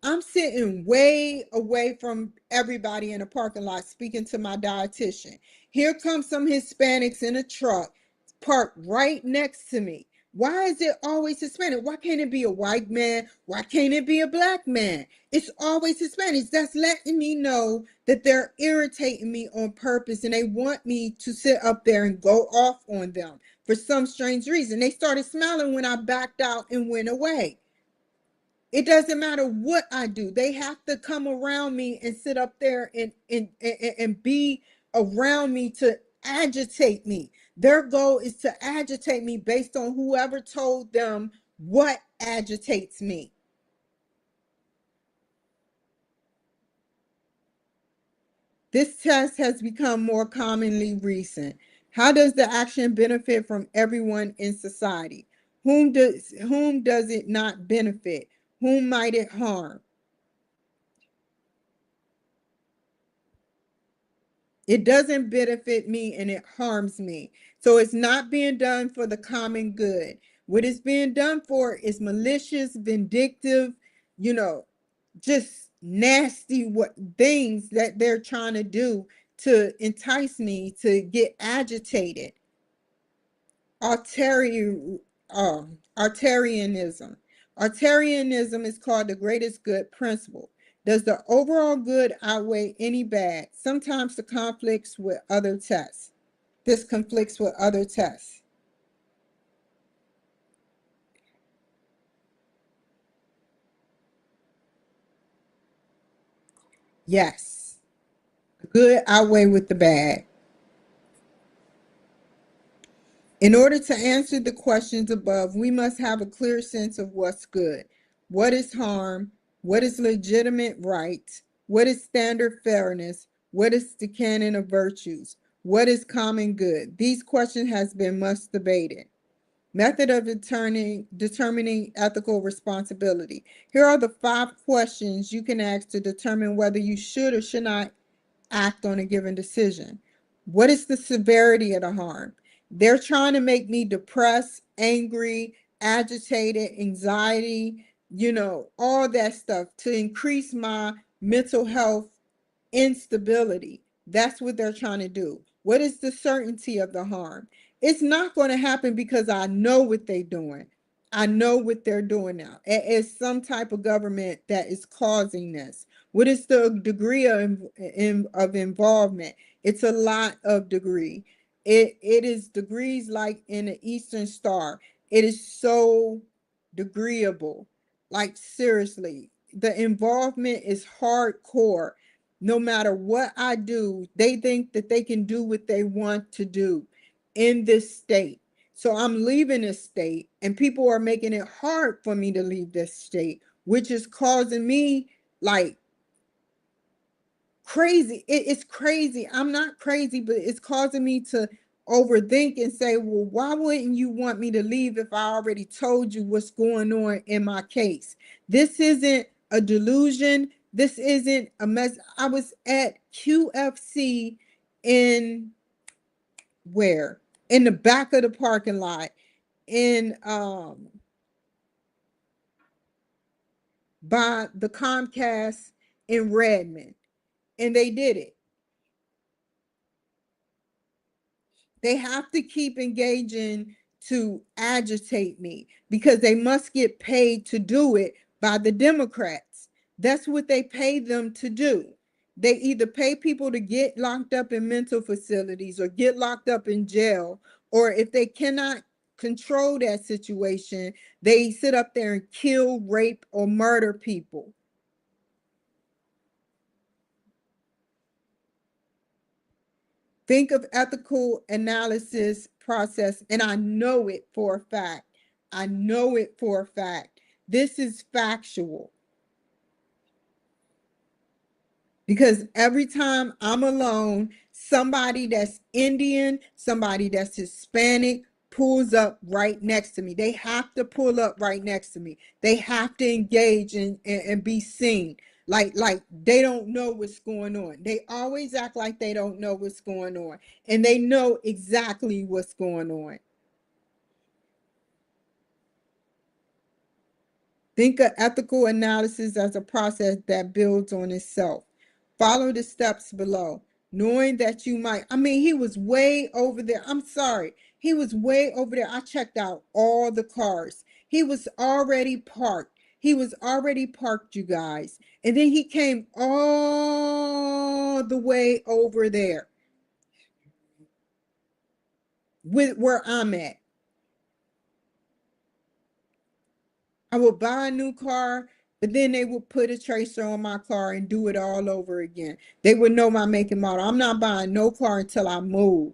I'm sitting way away from everybody in the parking lot speaking to my dietitian. Here comes some Hispanics in a truck parked right next to me. Why is it always Hispanic? Why can't it be a white man? Why can't it be a black man? It's always Hispanics. That's letting me know that they're irritating me on purpose and they want me to sit up there and go off on them for some strange reason. They started smiling when I backed out and went away. It doesn't matter what I do. They have to come around me and sit up there and be around me to agitate me. Their goal is to agitate me based on whoever told them what agitates me. This test has become more commonly recent. How does the action benefit from everyone in society? Whom does it not benefit? Whom might it harm? It doesn't benefit me and it harms me. So it's not being done for the common good. What it's being done for is malicious, vindictive, you know, just nasty what things that they're trying to do to entice me to get agitated. Arteri- Artarianism. Artarianism is called the greatest good principle. Does the overall good outweigh any bad? Sometimes the conflicts with other tests. This conflicts with other tests. Yes. Good outweigh with the bad. In order to answer the questions above, we must have a clear sense of what's good, what is harm, what is legitimate right, what is standard fairness, what is the canon of virtues, what is common good. These questions has been much debated. Method of determining ethical responsibility. Here are the 5 questions you can ask to determine whether you should or should not act on a given decision. What is the severity of the harm? They're trying to make me depressed, angry, agitated, anxiety, all that stuff to increase my mental health instability. That's what they're trying to do. What is the certainty of the harm? It's not going to happen because I know what they're doing. I know what they're doing now. It's some type of government that is causing this. What is the degree of involvement? It's a lot of degree. It is degrees like in the Eastern Star. It is so degreeable. Like seriously, the involvement is hardcore. No matter what I do, they think that they can do what they want to do in this state. So I'm leaving this state, and people are making it hard for me to leave this state, which is causing me like crazy. It's crazy. I'm not crazy, but it's causing me to overthink and say, well, why wouldn't you want me to leave if I already told you what's going on in my case? This isn't a delusion. This isn't a mess. I was at QFC in where? In the back of the parking lot in by the Comcast in Redmond, and they did it. They have to keep engaging to agitate me because they must get paid to do it by the Democrats. That's what they pay them to do. They either pay people to get locked up in mental facilities or get locked up in jail, or if they cannot control that situation, they sit up there and kill, rape, or murder people. Think of ethical analysis process, and I know it for a fact. I know it for a fact. This is factual because every time I'm alone, somebody that's Indian, somebody that's Hispanic pulls up right next to me. They have to pull up right next to me. They have to engage and be seen. Like they don't know what's going on. They always act like they don't know what's going on, and they know exactly what's going on. Think of ethical analysis as a process that builds on itself. Follow the steps below, knowing that you might. I mean, he was way over there. I'm sorry. He was way over there. I checked out all the cars. He was already parked. He was already parked, you guys. And then he came all the way over there with where I'm at. I would buy a new car, but then they would put a tracer on my car and do it all over again. They would know my make and model. I'm not buying no car until I move.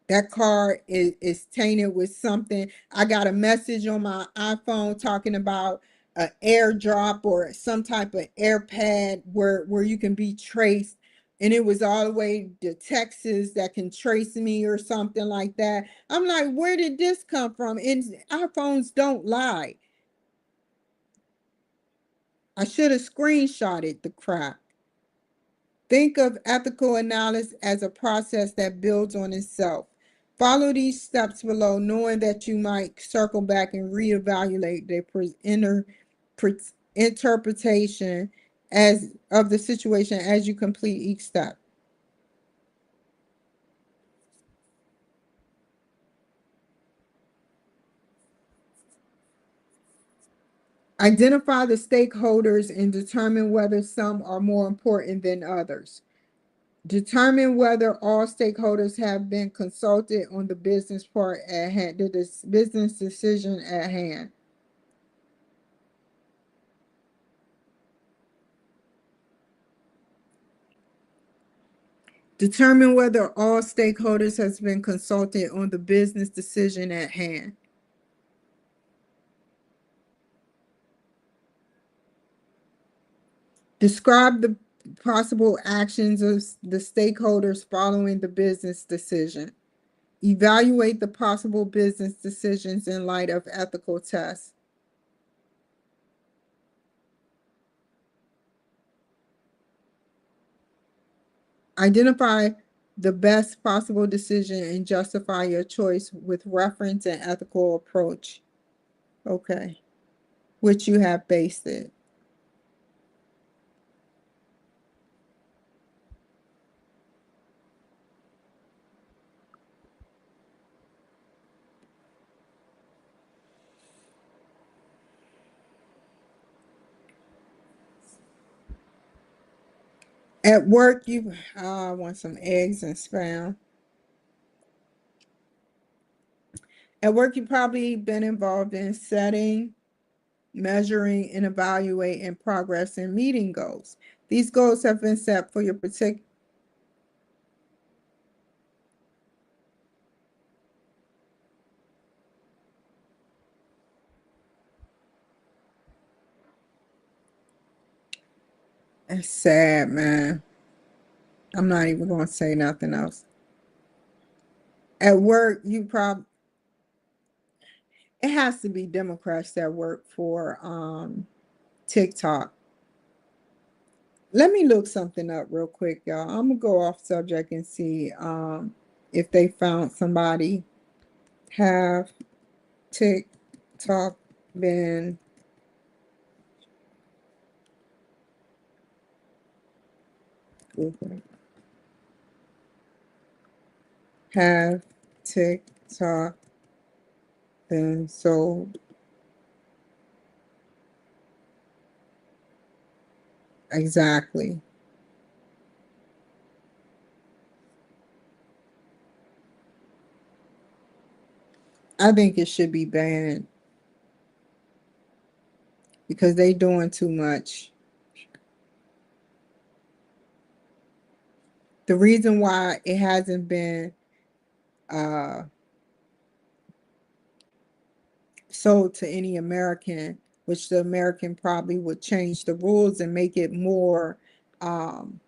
That car is tainted with something. I got a message on my iPhone talking about an airdrop or some type of AirPad where you can be traced. And it was all the way to Texas that can trace me or something like that. I'm like, where did this come from? And iPhones don't lie. I should have screenshotted the crap. Think of ethical analysis as a process that builds on itself. Follow these steps below, knowing that you might circle back and reevaluate the interpretation as of the situation as you complete each step. Identify the stakeholders and determine whether some are more important than others. Determine whether all stakeholders have been consulted on the business part at hand, the business decision at hand. Determine whether all stakeholders has been consulted on the business decision at hand. Describe the possible actions of the stakeholders following the business decision. Evaluate the possible business decisions in light of ethical tests. Identify the best possible decision and justify your choice with reference and ethical approach. Okay. Which you have based it. At work, you want some eggs and spam. At work, you've probably been involved in setting, measuring, and evaluating progress and meeting goals. These goals have been set for your particular. It's sad, man. I'm not even going to say nothing else. At work, you probably, it has to be Democrats that work for TikTok. Let me look something up real quick, y'all. I'm gonna go off subject and see if they found somebody. Have TikTok been have TikTok been sold? Exactly. I think it should be banned because they doing too much. The reason why it hasn't been uh, sold to any American, which the American probably would change the rules and make it more um,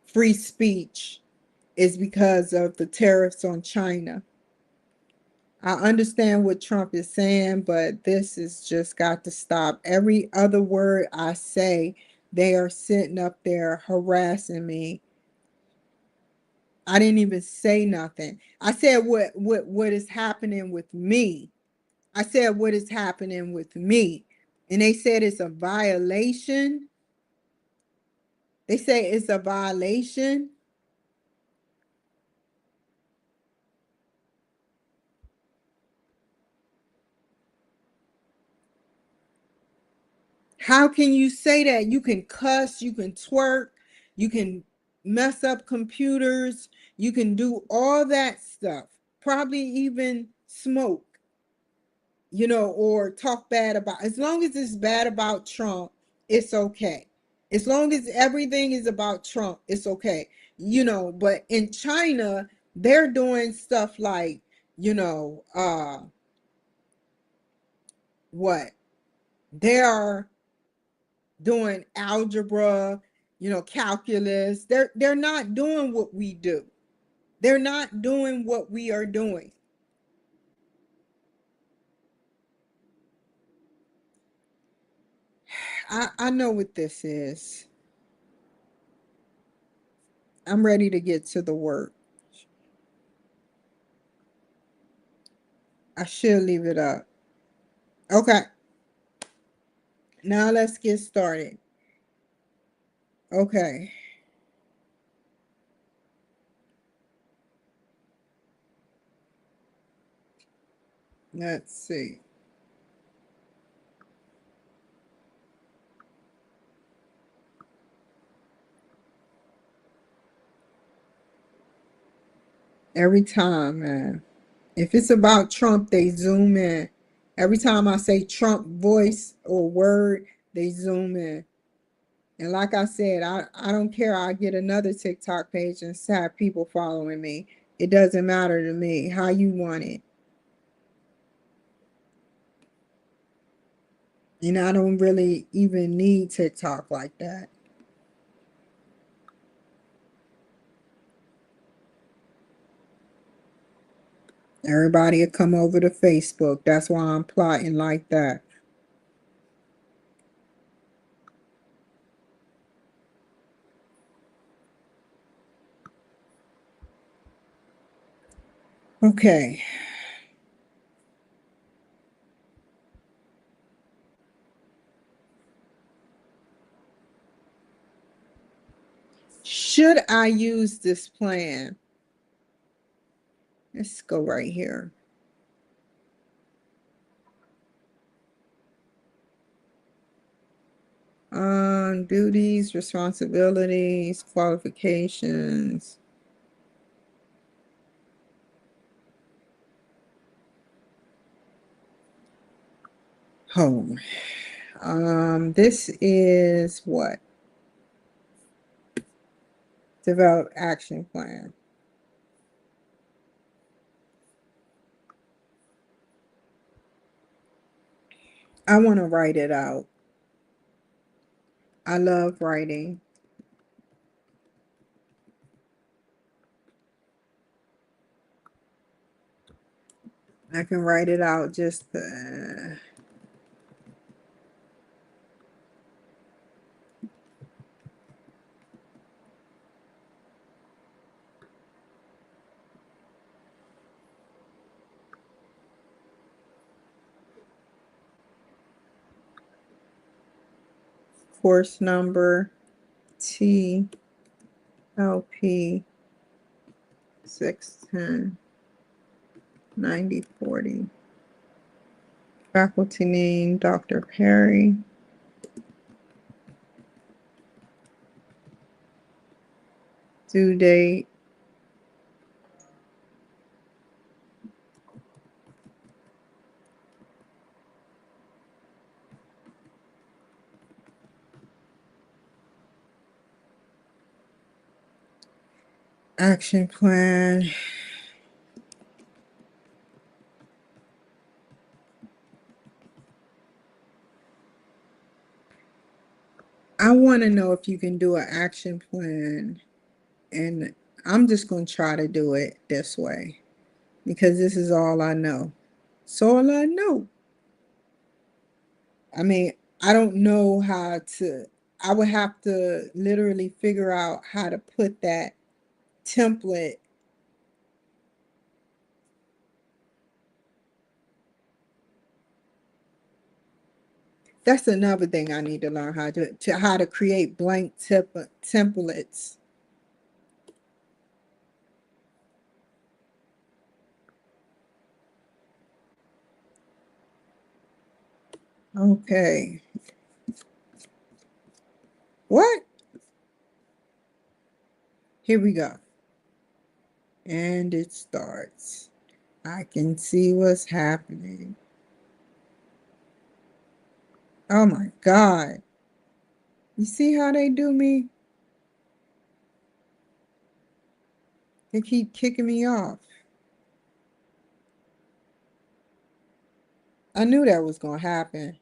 free speech, is because of the tariffs on China. I understand what Trump is saying, but this has just got to stop. Every other word I say, they are sitting up there harassing me. I didn't even say nothing. I said what is happening with me. I said what is happening with me. And they said it's a violation. They say it's a violation. How can you say that? You can cuss, you can twerk, you can mess up computers, you can do all that stuff. Probably even smoke, or talk bad about. As long as it's bad about Trump, it's okay. As long as everything is about Trump, it's okay. But in China, they're doing stuff like, what? They are doing algebra, calculus. They're not doing what we do. They're not doing what we are doing. I know what this is. I'm ready to get to the work. I should leave it up. Okay, now let's get started. Okay, let's see. Every time, man. If it's about Trump, they zoom in. Every time I say Trump voice or word, they zoom in. And like I said, I don't care. I get another TikTok page and have people following me. It doesn't matter to me how you want it. And I don't really even need TikTok like that. Everybody will come over to Facebook. That's why I'm plotting like that. Okay. Should I use this plan? Let's go right here. Duties, responsibilities, qualifications. Home. This is what? Develop action plan. I want to write it out. I love writing. I can write it out just course number TLP 610 9040. Faculty name Dr. Perry. Due date action plan. I want to know if you can do an action plan, and I'm just going to try to do it this way because this is all I know. It's all I know. I mean, I don't know how to, I would have to literally figure out how to put that template. That's another thing I need to learn how to create blank templates. Okay. What? Here we go. And it starts. I can see what's happening. Oh my God. You see how they do me? They keep kicking me off. I knew that was going to happen.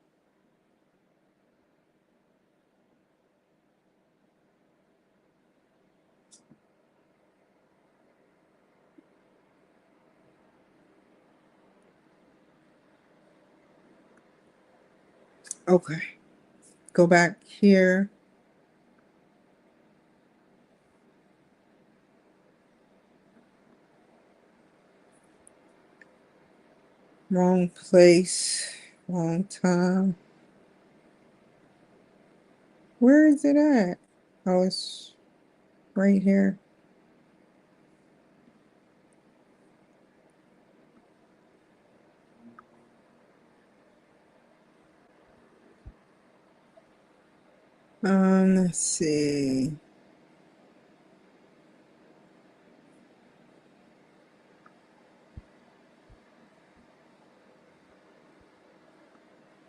Okay. Go back here. Wrong place. Wrong time. Where is it at? Oh, it's right here. Let's see.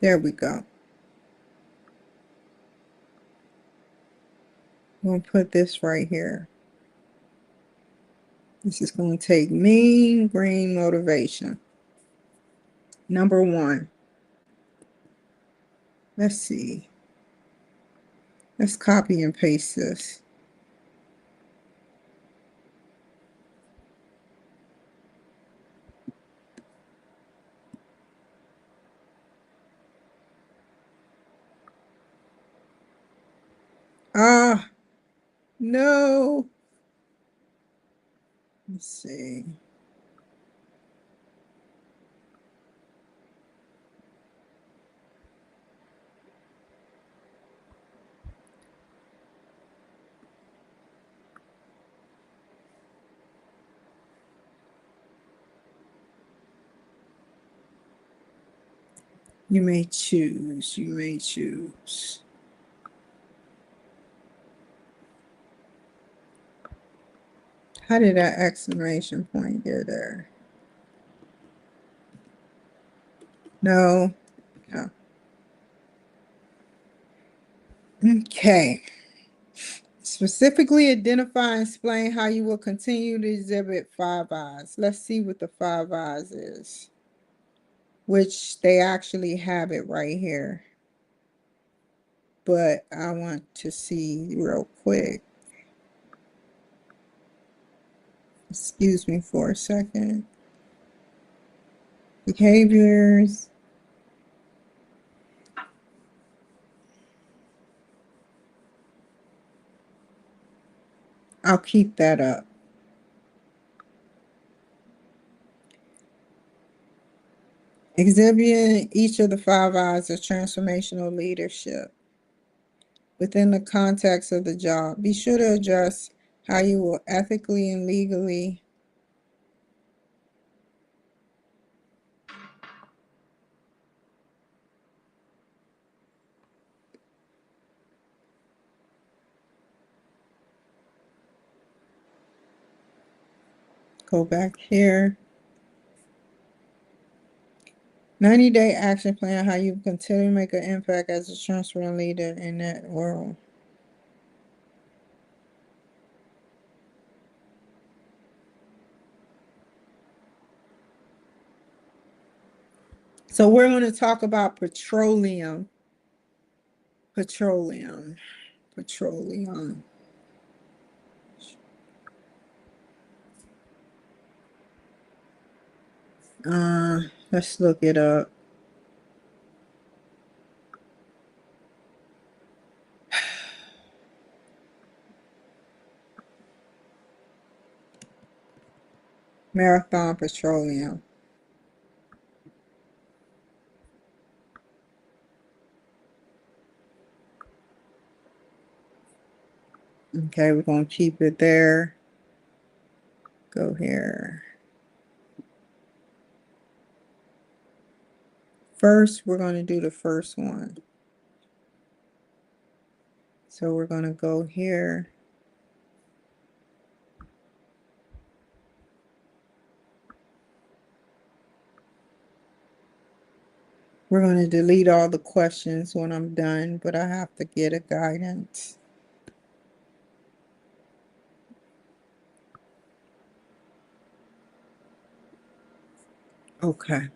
There we go. I'm going to put this right here. This is going to take mean green motivation. Number one. Let's see. Let's copy and paste this. Ah, no. Let's see. You may choose. You may choose. How did that exclamation point get there? No. No. Okay. Specifically identify and explain how you will continue to exhibit five eyes. Let's see what the five eyes is, which they actually have it right here. But I want to see real quick. Excuse me for a second. Behaviors. I'll keep that up. Exhibiting each of the five eyes of transformational leadership within the context of the job. Be sure to adjust how you will ethically and legally go back here. 90-day action plan, how you continue to make an impact as a transforming leader in that world. So we're going to talk about petroleum. Petroleum. Petroleum. Let's look it up. Marathon Petroleum. Okay, we're going to keep it there. Go here. First, we're going to do the first one. So we're going to go here. We're going to delete all the questions when I'm done, but I have to get a guidance. Okay.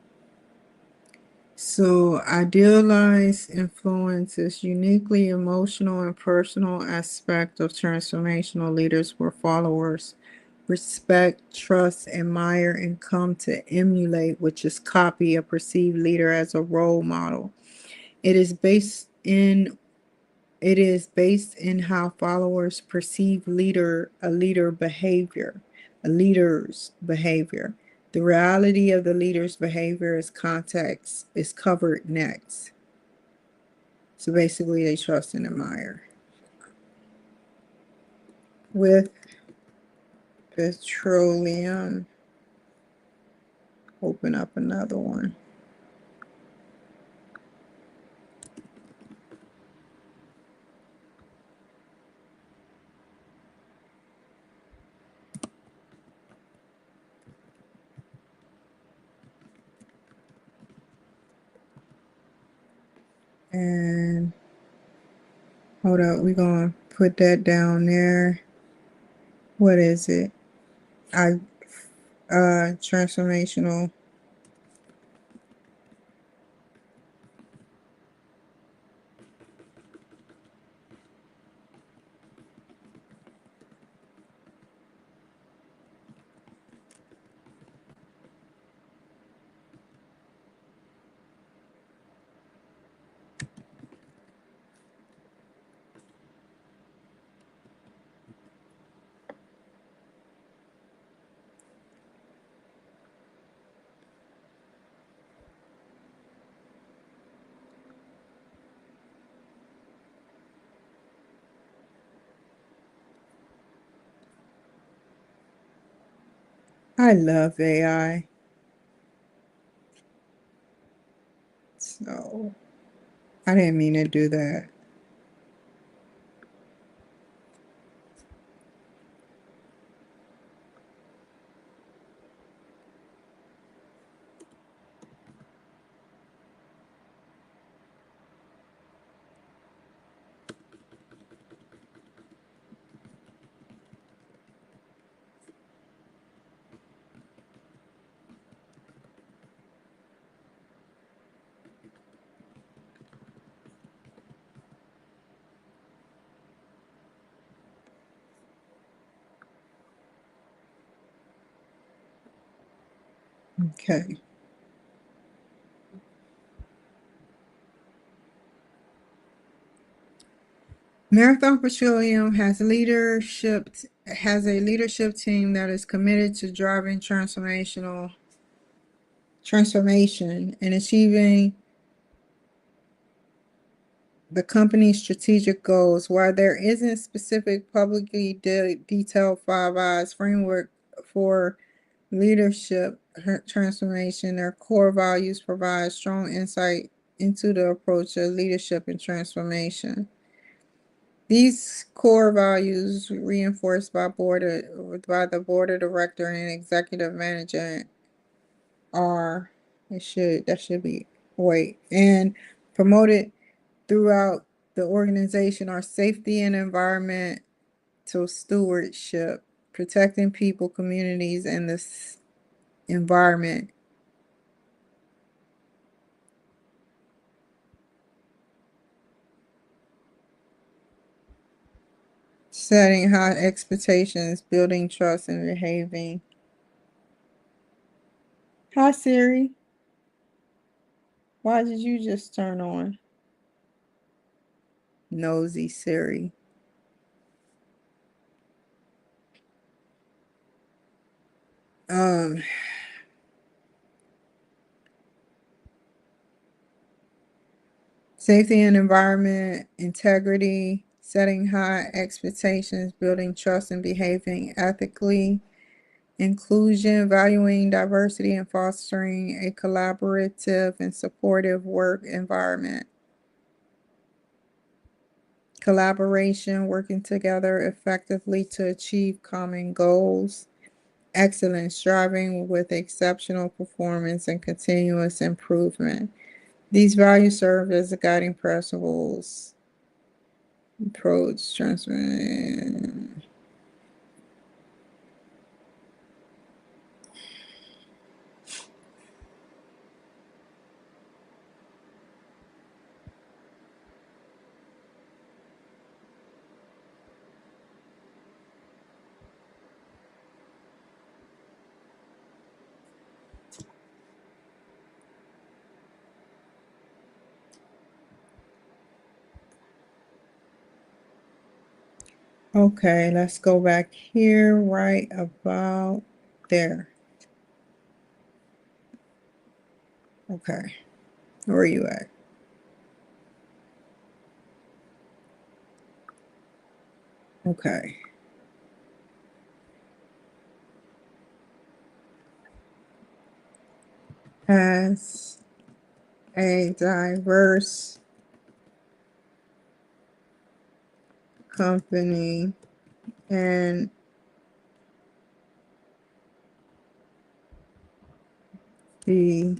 So idealized influence is uniquely emotional and personal aspect of transformational leaders where followers respect, trust, admire, and come to emulate, which is copy a perceived leader as a role model. It is based in how followers perceive a leader's behavior. The reality of the leader's behavior is context is covered next. So basically they trust and admire. With petroleum, open up another one. And hold up, we're gonna put that down there. What is it? Transformational. I love AI. So Oh, I didn't mean to do that. Okay. Marathon Petroleum has a leadership team that is committed to driving transformation and achieving the company's strategic goals. While there isn't specific publicly detailed Five Eyes framework for leadership transformation, their core values provide strong insight into the approach of leadership and transformation. These core values, reinforced by the board of director and executive management, are that should be and promoted throughout the organization are safety and environmental stewardship, protecting people, communities, and the environment, setting high expectations, building trust, and behaving. Hi Siri, why did you just turn on? Nosy Siri. Um, Safety and environment, integrity, setting high expectations, building trust, and behaving ethically. Inclusion, valuing diversity and fostering a collaborative and supportive work environment. Collaboration, working together effectively to achieve common goals. Excellence, striving with exceptional performance and continuous improvement. These values serve as the guiding principles. Approach, transfer. Okay, let's go back here right about there. Okay, where are you at? Okay. Has a diverse company and the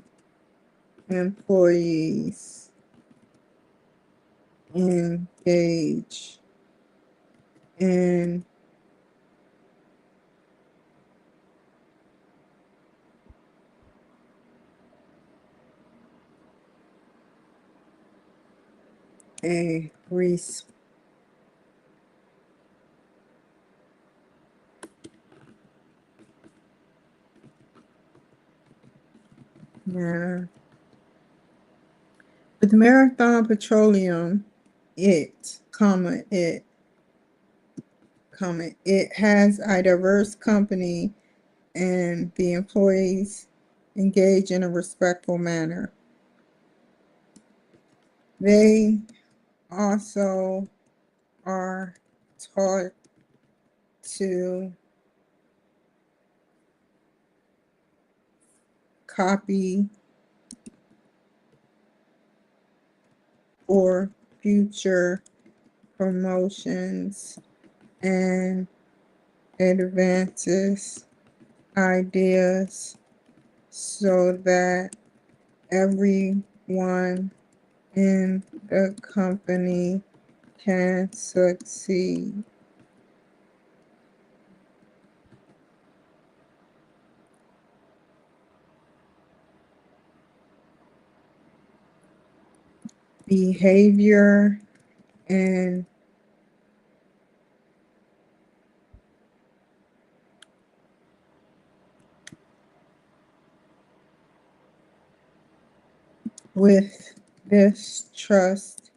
employees engage in a manner. With Marathon Petroleum, it has a diverse company and the employees engage in a respectful manner. They also are taught to copy for future promotions and advances ideas so that everyone in the company can succeed. Behavior and with this trust,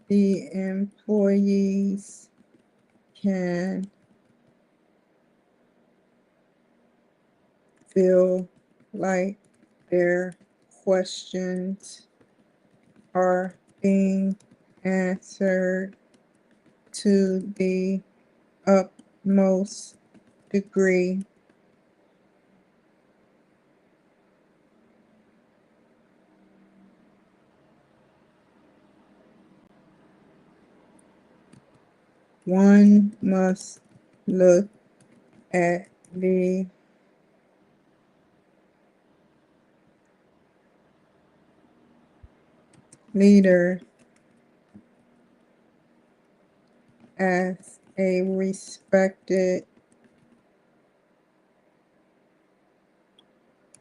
the employees can feel like their questions are being answered to the utmost degree. One must look at the leader as a respected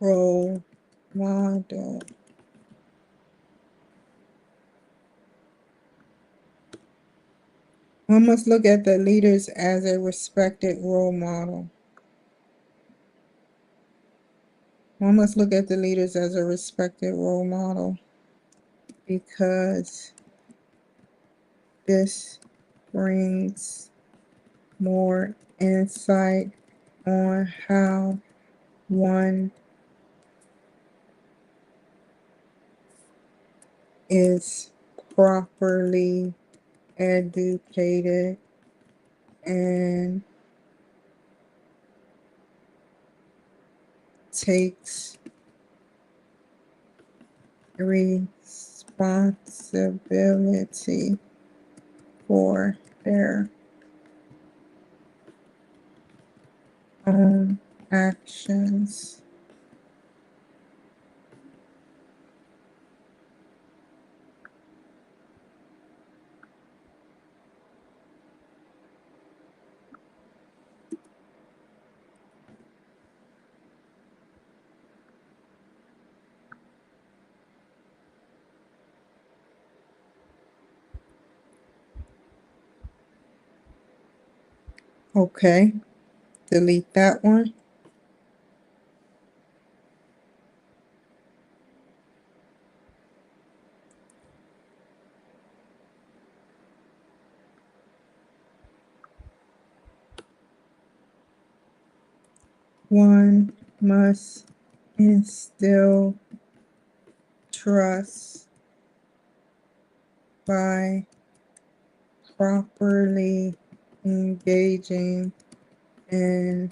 role model. One must look at the leaders as a respected role model. One must look at the leaders as a respected role model because this brings more insight on how one is properly educated and takes responsibility for their own actions. Okay, delete that one. One must instill trust by properly engaging in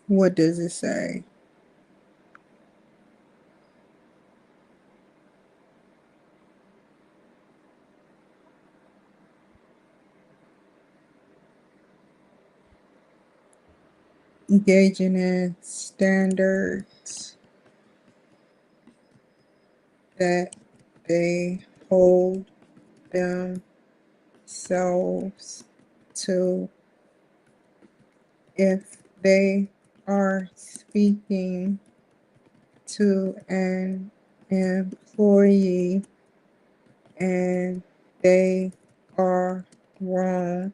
what does it say? Engaging in standards that they hold themselves to. If they are speaking to an employee and they are wrong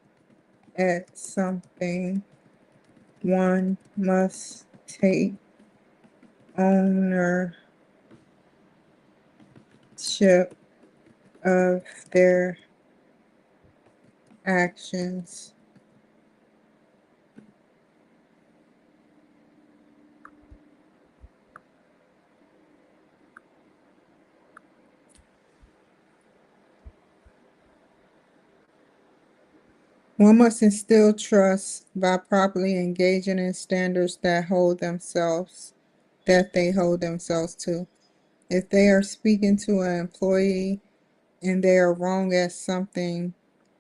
at something, one must take ownership of their actions. One must instill trust by properly engaging in standards that hold that they hold themselves to. If they are speaking to an employee and they are wrong at something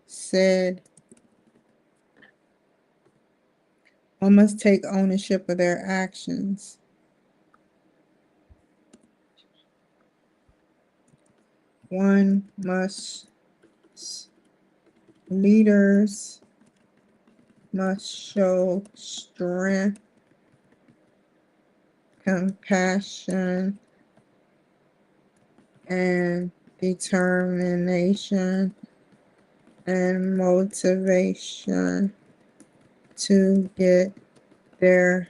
said, one must take ownership of their actions. Leaders must show strength, compassion, and determination and motivation to get their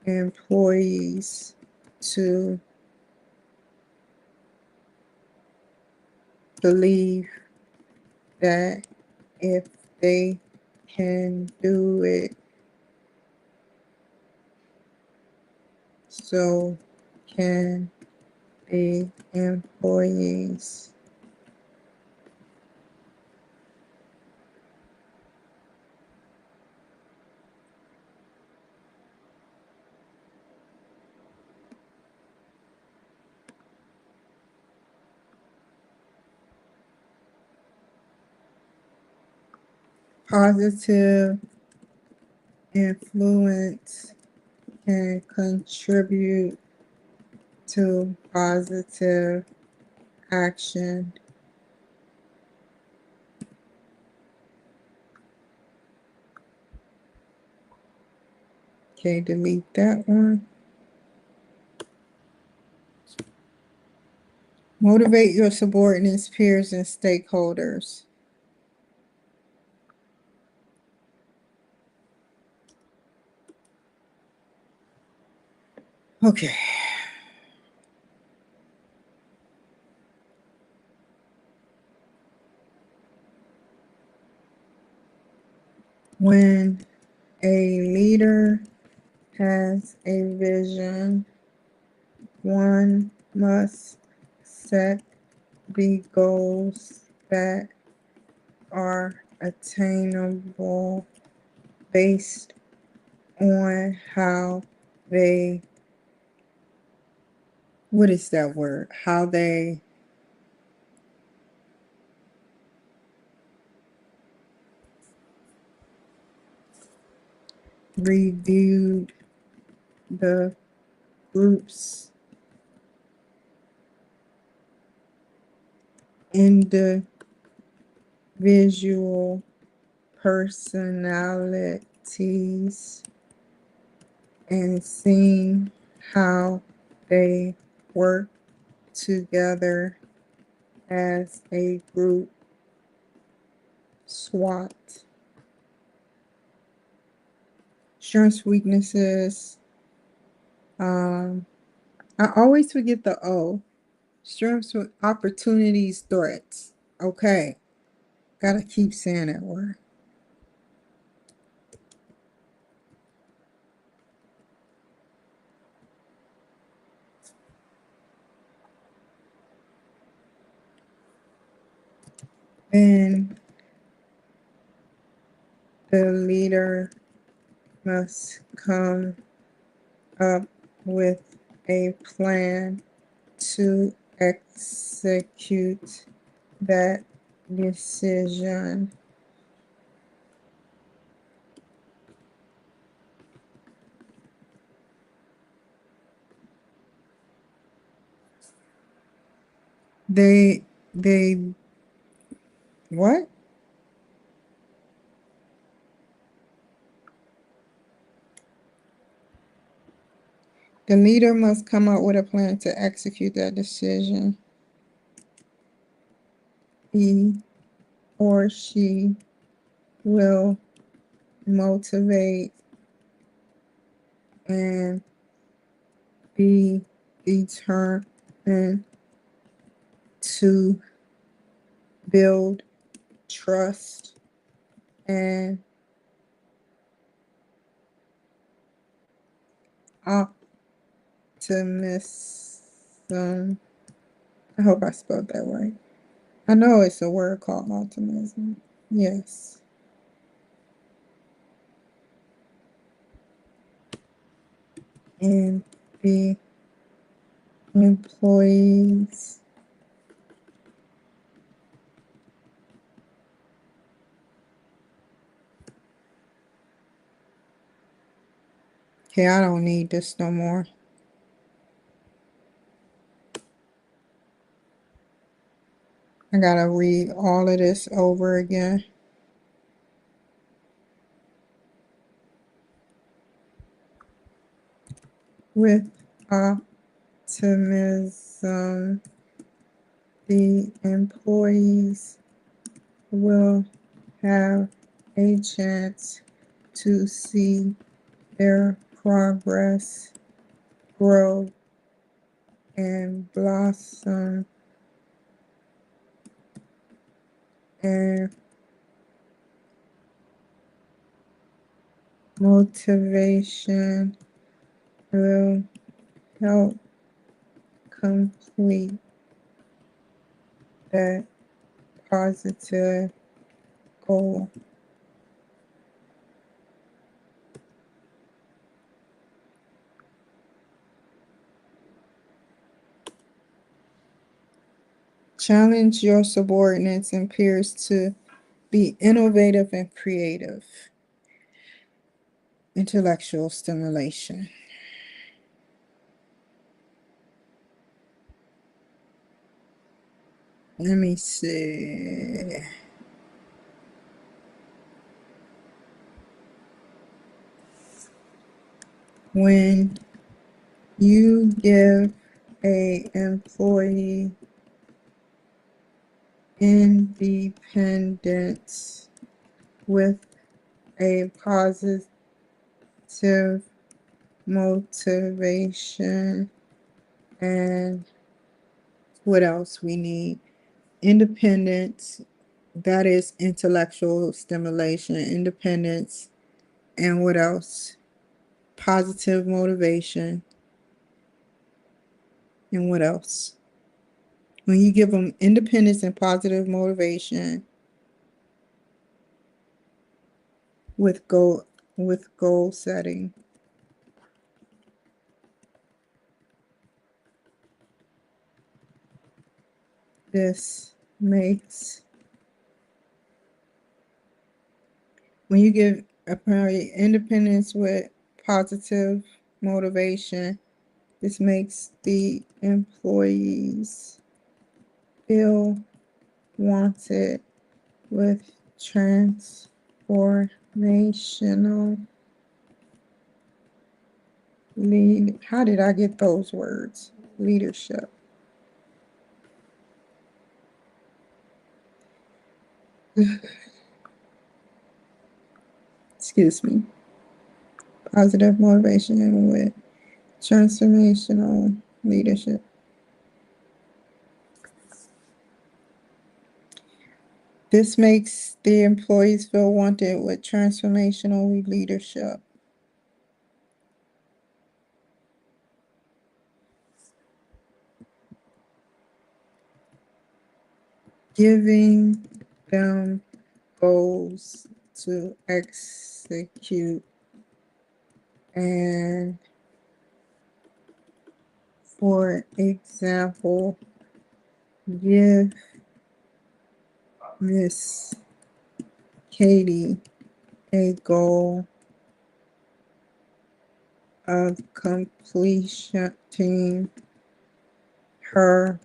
employees to believe that if they can do it, so can the employees. Positive influence can contribute to positive action. Okay, delete that one. Motivate your subordinates, peers, and stakeholders. Okay. When a leader has a vision, one must set the goals that are attainable based on how they, what is that word? How they reviewed the group's individual personalities and seeing how they work together as a group. SWOT. Strengths, weaknesses. I always forget the O. Strengths, opportunities, threats. Okay, gotta keep saying that word. And the leader must come up with a plan to execute that decision. They what? The leader must come up with a plan to execute that decision. He or she will motivate and be determined to build trust and optimism. I hope I spelled that right. I know it's a word called optimism. Yes. And the employees okay, I don't need this no more. I gotta read all of this over again. With optimism, the employees will have a chance to see their progress grow and blossom, and motivation will help complete that positive goal. Challenge your subordinates and peers to be innovative and creative. Intellectual stimulation. Let me see. When you give a employee independence with a positive motivation, and what else we need? Independence, that is intellectual stimulation, independence, and what else? Positive motivation, and what else? When you give them independence and positive motivation with goal setting. This makes when you give apparently independence with positive motivation, this makes the employees feel wanted with transformational lead. How did I get those words? Leadership. Excuse me. Positive motivation with transformational leadership. This makes the employees feel wanted with transformational leadership. Giving them goals to execute, and for example, give Miss Katie a goal of completing her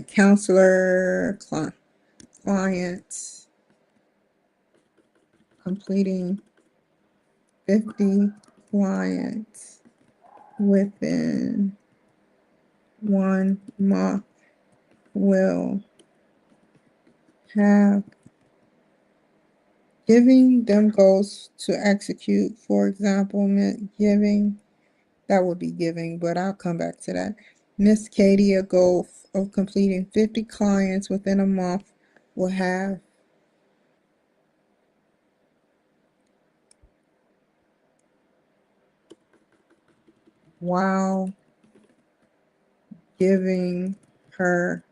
counselor clients, completing 50 clients within 1 month will have giving them goals to execute. For example, giving, that would be giving, but I'll come back to that. Miss Katie, a goal of completing 50 clients within a month will have while giving her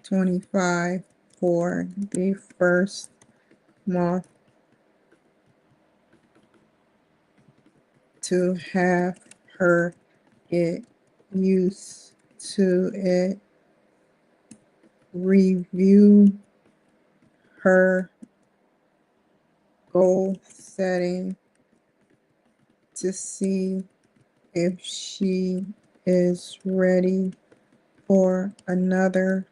25 for the first month to have her get used to it, review her goal setting to see if she is ready for another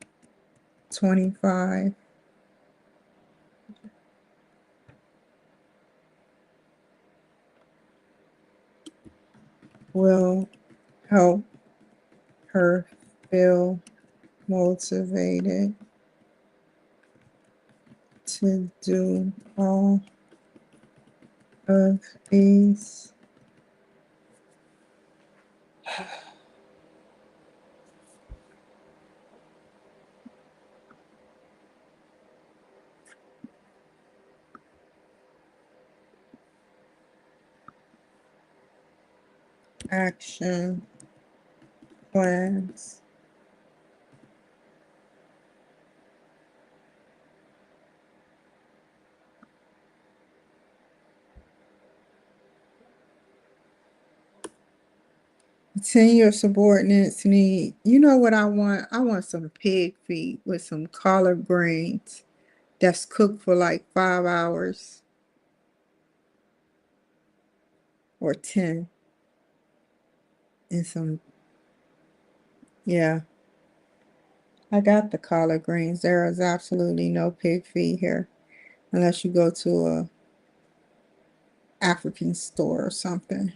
25. Will help her feel motivated to do all of these action plans. Ten your subordinates need, you know what I want? I want some pig feet with some collard greens that's cooked for like 5 hours or 10. And some, yeah, I got the collard greens. There is absolutely no pig feet here unless you go to a African store or something.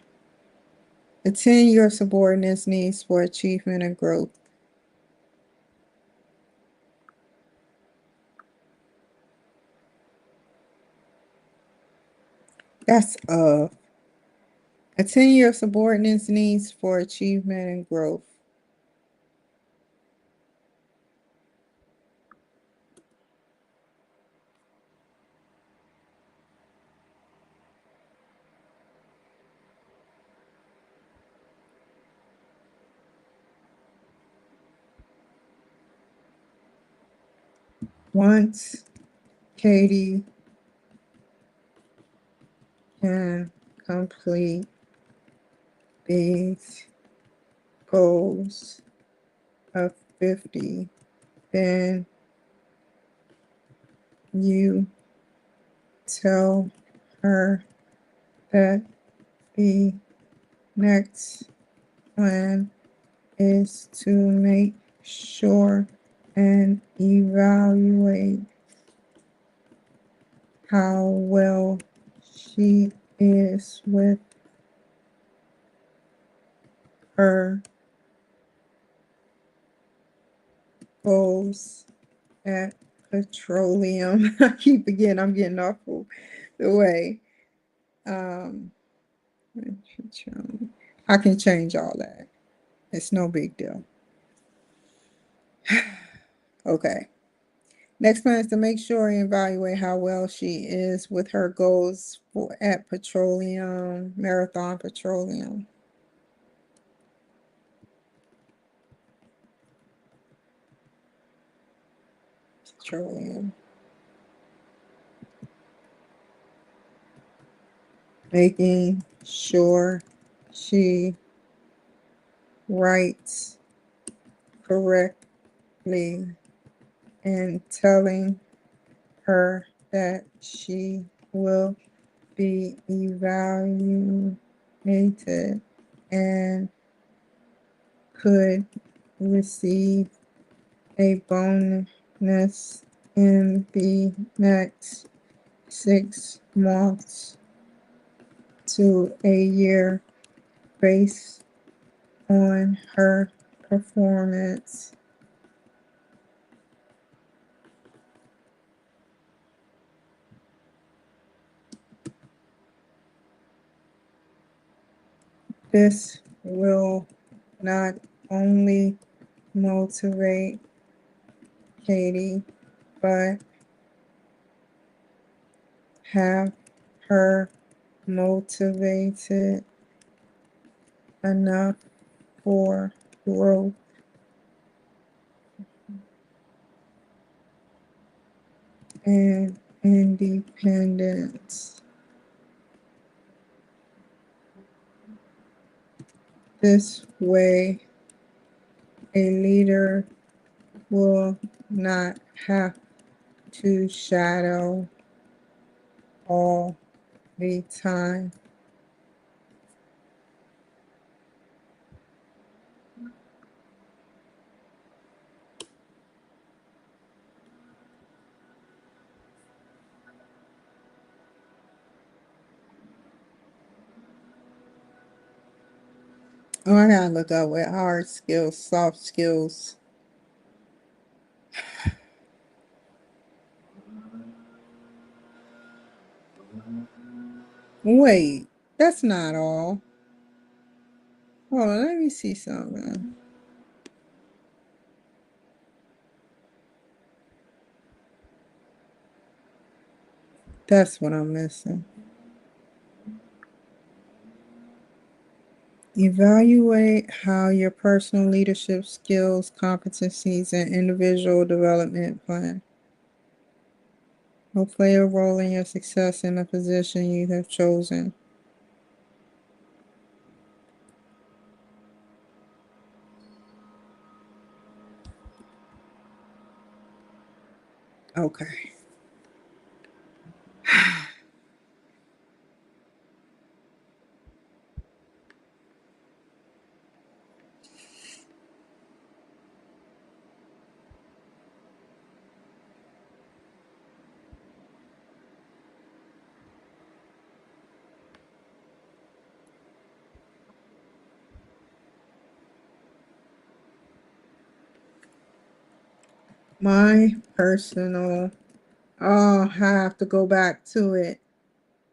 Attend your subordinates' needs for achievement and growth. That's attend your subordinates' needs for achievement and growth. Once Katie can complete these goals of 50, then you tell her that the next plan is to make sure and evaluate how well she is with her goals at petroleum. I keep again, I'm getting off the way. Um, I can change all that. It's no big deal. Okay. Next plan is to make sure and evaluate how well she is with her goals at petroleum, marathon petroleum. Petroleum. Making sure she writes correctly and telling her that she will be evaluated and could receive a bonus in the next 6 months to a year based on her performance. This will not only motivate Katie, but have her motivated enough for growth and independence. This way, a leader will not have to shadow all the time. Oh, I gotta look up with hard skills, soft skills. Wait, that's not all. Hold on, let me see something. That's what I'm missing. Evaluate how your personal leadership skills, competencies, and individual development plan will play a role in your success in the position you have chosen. Okay. My personal, oh, I have to go back to it.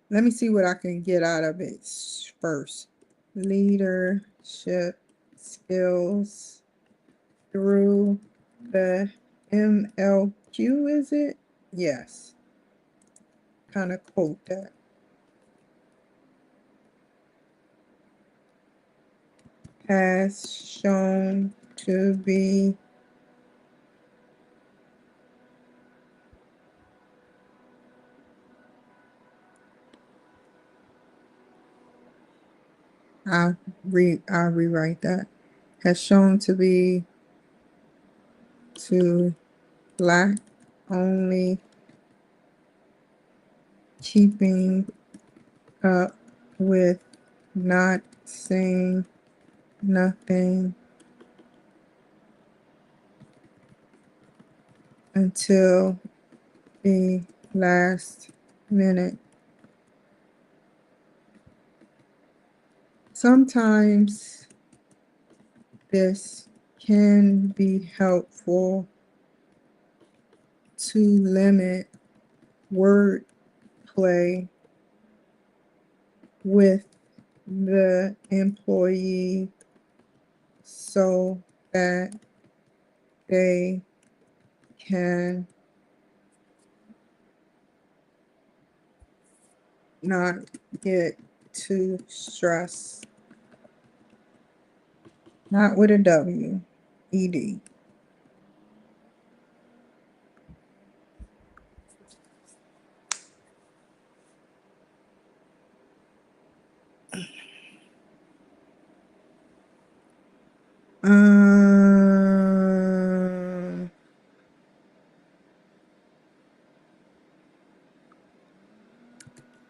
Let me see what I can get out of it first. Leadership skills through the MLQ, is it? Yes. Kind of quote that. Has shown to be I'll rewrite that. Has shown to be to lack only keeping up with, not saying nothing until the last minute. Sometimes this can be helpful to limit wordplay with the employee so that they can not get too stressed. Not with a W, ED.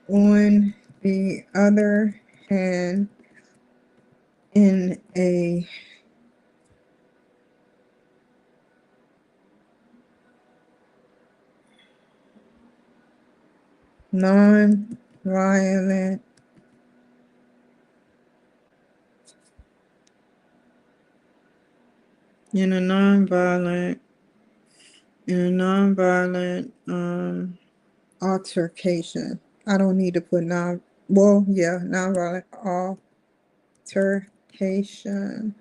On the other hand, in a non-violent in a nonviolent altercation. I don't need to put nonviolent altercation.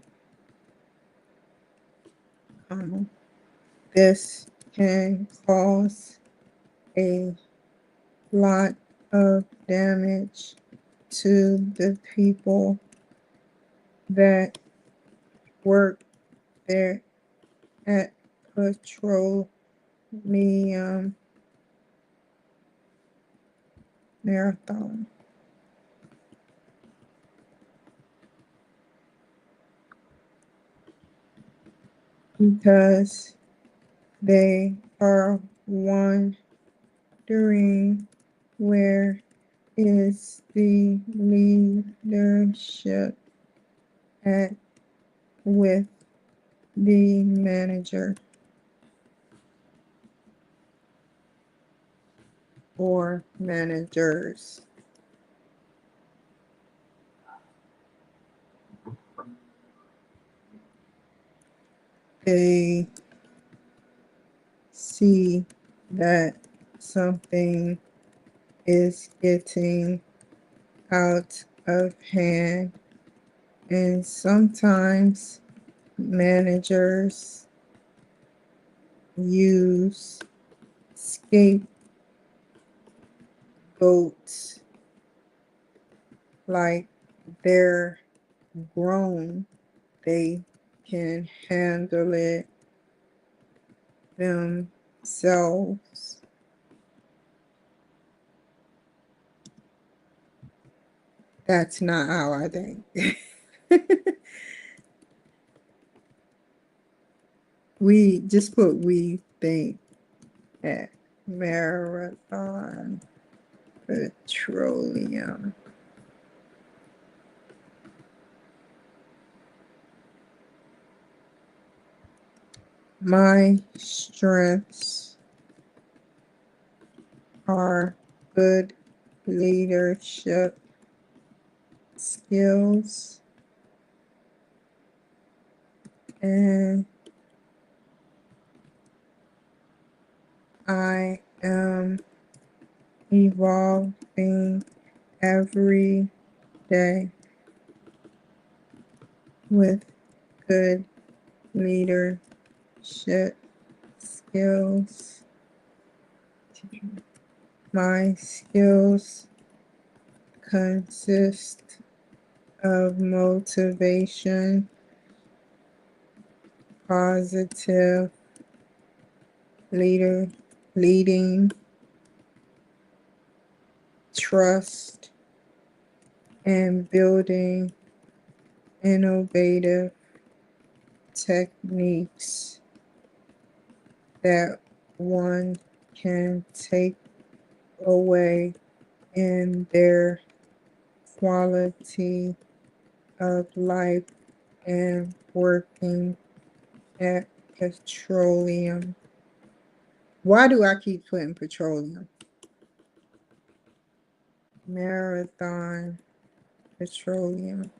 This can cause a lot of damage to the people that work there at petroleum marathon. Because they are wondering where is the leadership at with the manager or managers. They see that something is getting out of hand, and sometimes managers use scapegoats like they're grown, they can handle it themselves. That's not how I think. We just put we think at Marathon Petroleum. My strengths are good leadership skills and I am evolving every day with good leadership skills. My skills consist of motivation, positive leading, trust, and building innovative techniques that one can take away in their quality of life and working at petroleum. Why do I keep putting petroleum? Marathon Petroleum.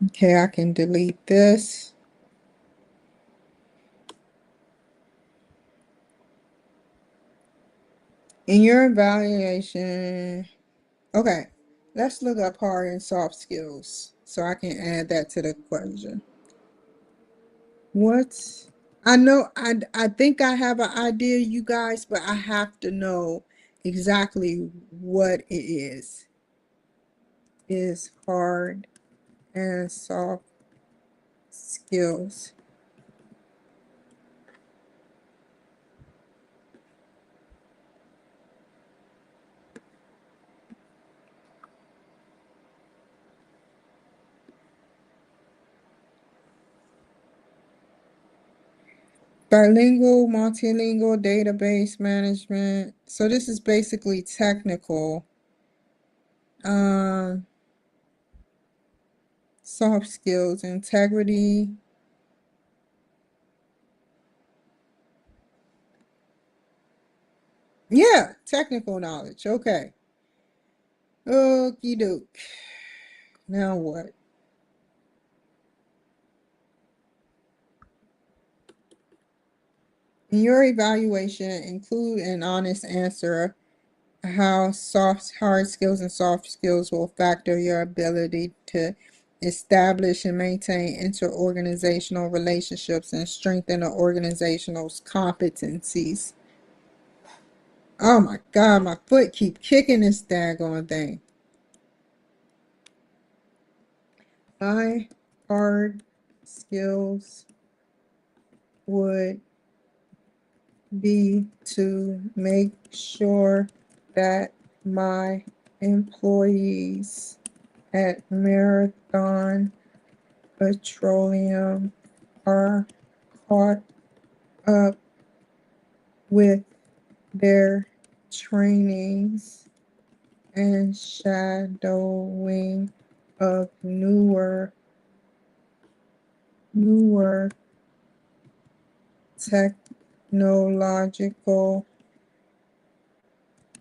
Okay, I can delete this. In your evaluation, okay, let's look up hard and soft skills so I can add that to the question. What's I know I think I have an idea, you guys, but I have to know exactly what it is hard and soft skills. Bilingual, multilingual database management. So this is basically technical. Um, soft skills, integrity. Yeah, technical knowledge. Okay. Okie doke. Now what? In your evaluation, include an honest answer how hard skills and soft skills will factor your ability to establish and maintain interorganizational relationships and strengthen the organizational's competencies. Oh my God, my foot keep kicking this daggone thing. My hard skills would be to make sure that my employees at Marathon Petroleum are caught up with their trainings and shadowing of newer technological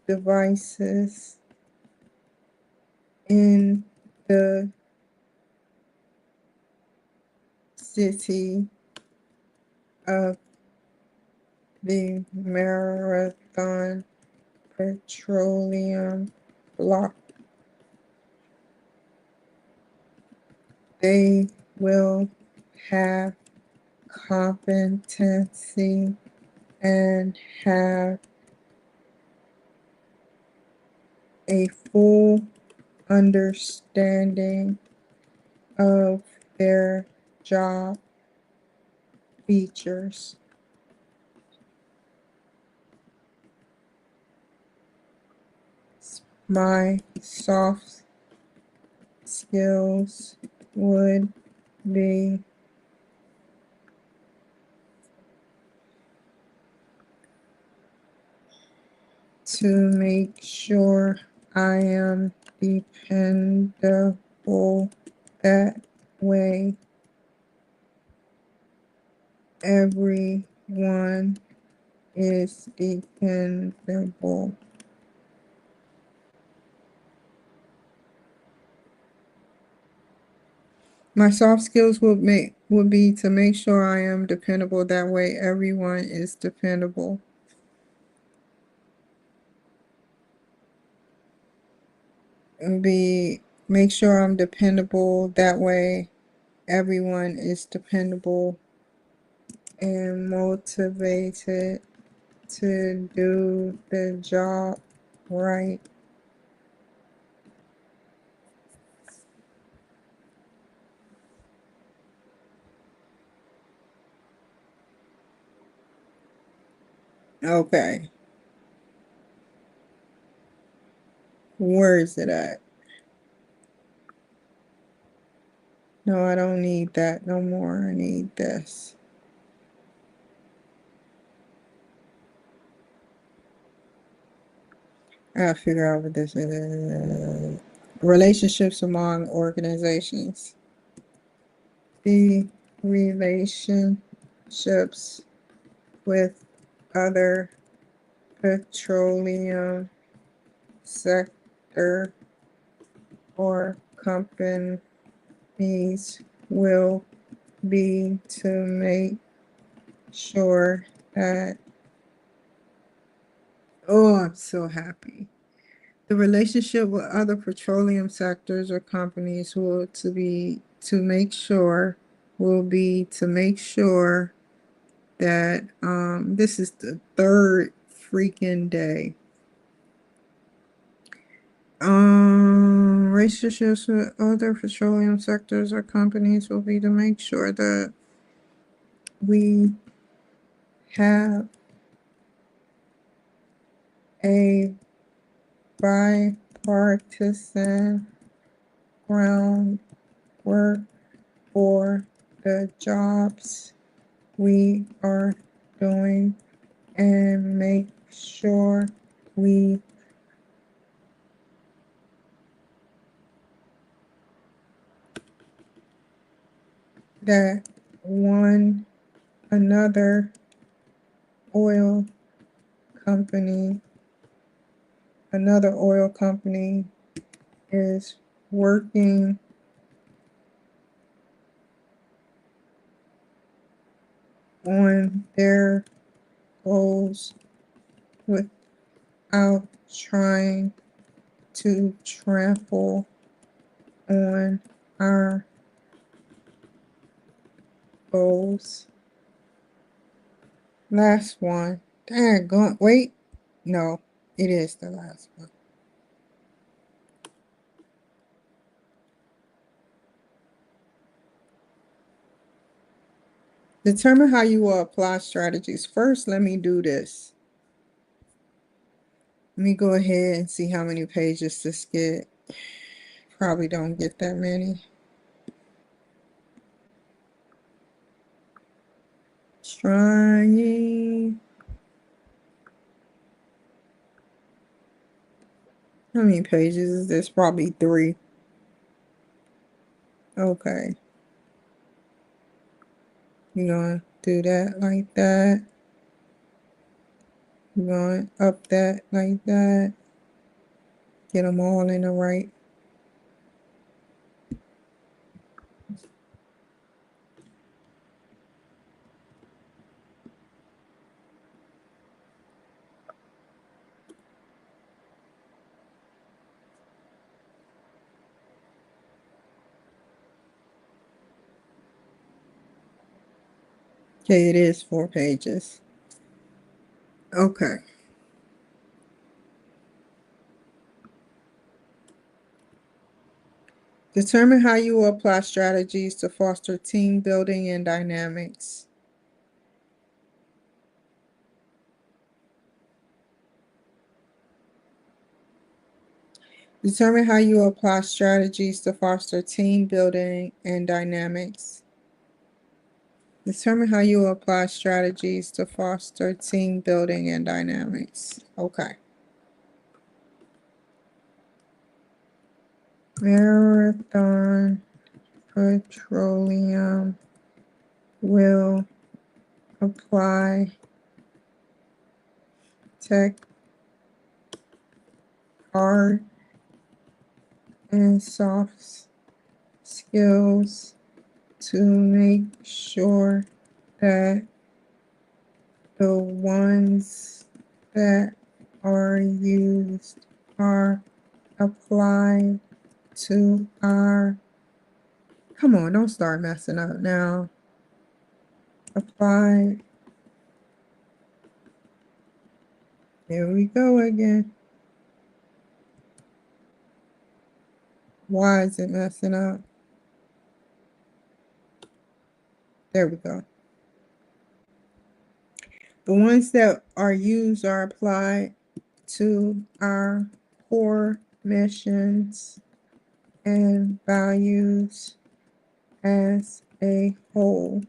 devices in the city of the Marathon Petroleum block. They will have competency and have a full understanding of their job features. My soft skills would be to make sure I am dependable. That way, everyone is dependable. My soft skills would be to make sure I am dependable. That way, everyone is dependable. And be make sure I'm dependable. That way, everyone is dependable and motivated to do the job right. Okay, where is it at? No, I don't need that no more. I need this. I gotta figure out what this is. Relationships among organizations. The relationships with other petroleum sector or companies will be to make sure that, oh, I'm so happy. The relationship with other petroleum sectors or companies to make sure will be to make sure that this is the third freaking day. Relationships with other petroleum sectors or companies will be to make sure that we have a bipartisan groundwork for the jobs we are doing and make sure we that one another oil company another oil company is working on their goals without trying to trample on our goals. Last one. Dang, wait. No, it is the last one. Determine how you will apply strategies. First, let me do this. Let me go ahead and see how many pages this get. Probably don't get that many. Trying. How many pages is this? Probably 3. Okay. You're going to do that like that. You're going to up that like that. Get them all in the right. Okay, it is 4 pages. Okay. Determine how you will apply strategies to foster team building and dynamics. Determine how you will apply strategies to foster team building and dynamics. Determine how you will apply strategies to foster team building and dynamics. Okay. Marathon Petroleum will apply tech, hard, and soft skills to make sure that the ones that are used are applied to our, come on, don't start messing up now. Applied. Here we go again. Why is it messing up? There we go. The ones that are used are applied to our core missions and values as a whole.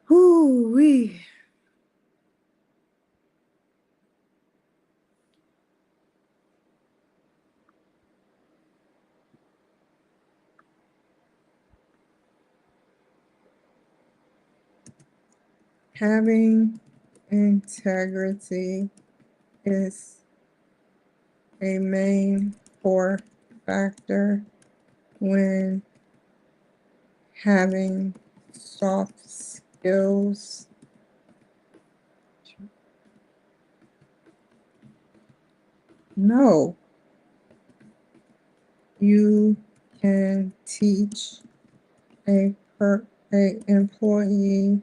Whoo-wee. Having integrity is a main core factor when having soft skills. No, you can teach a employee.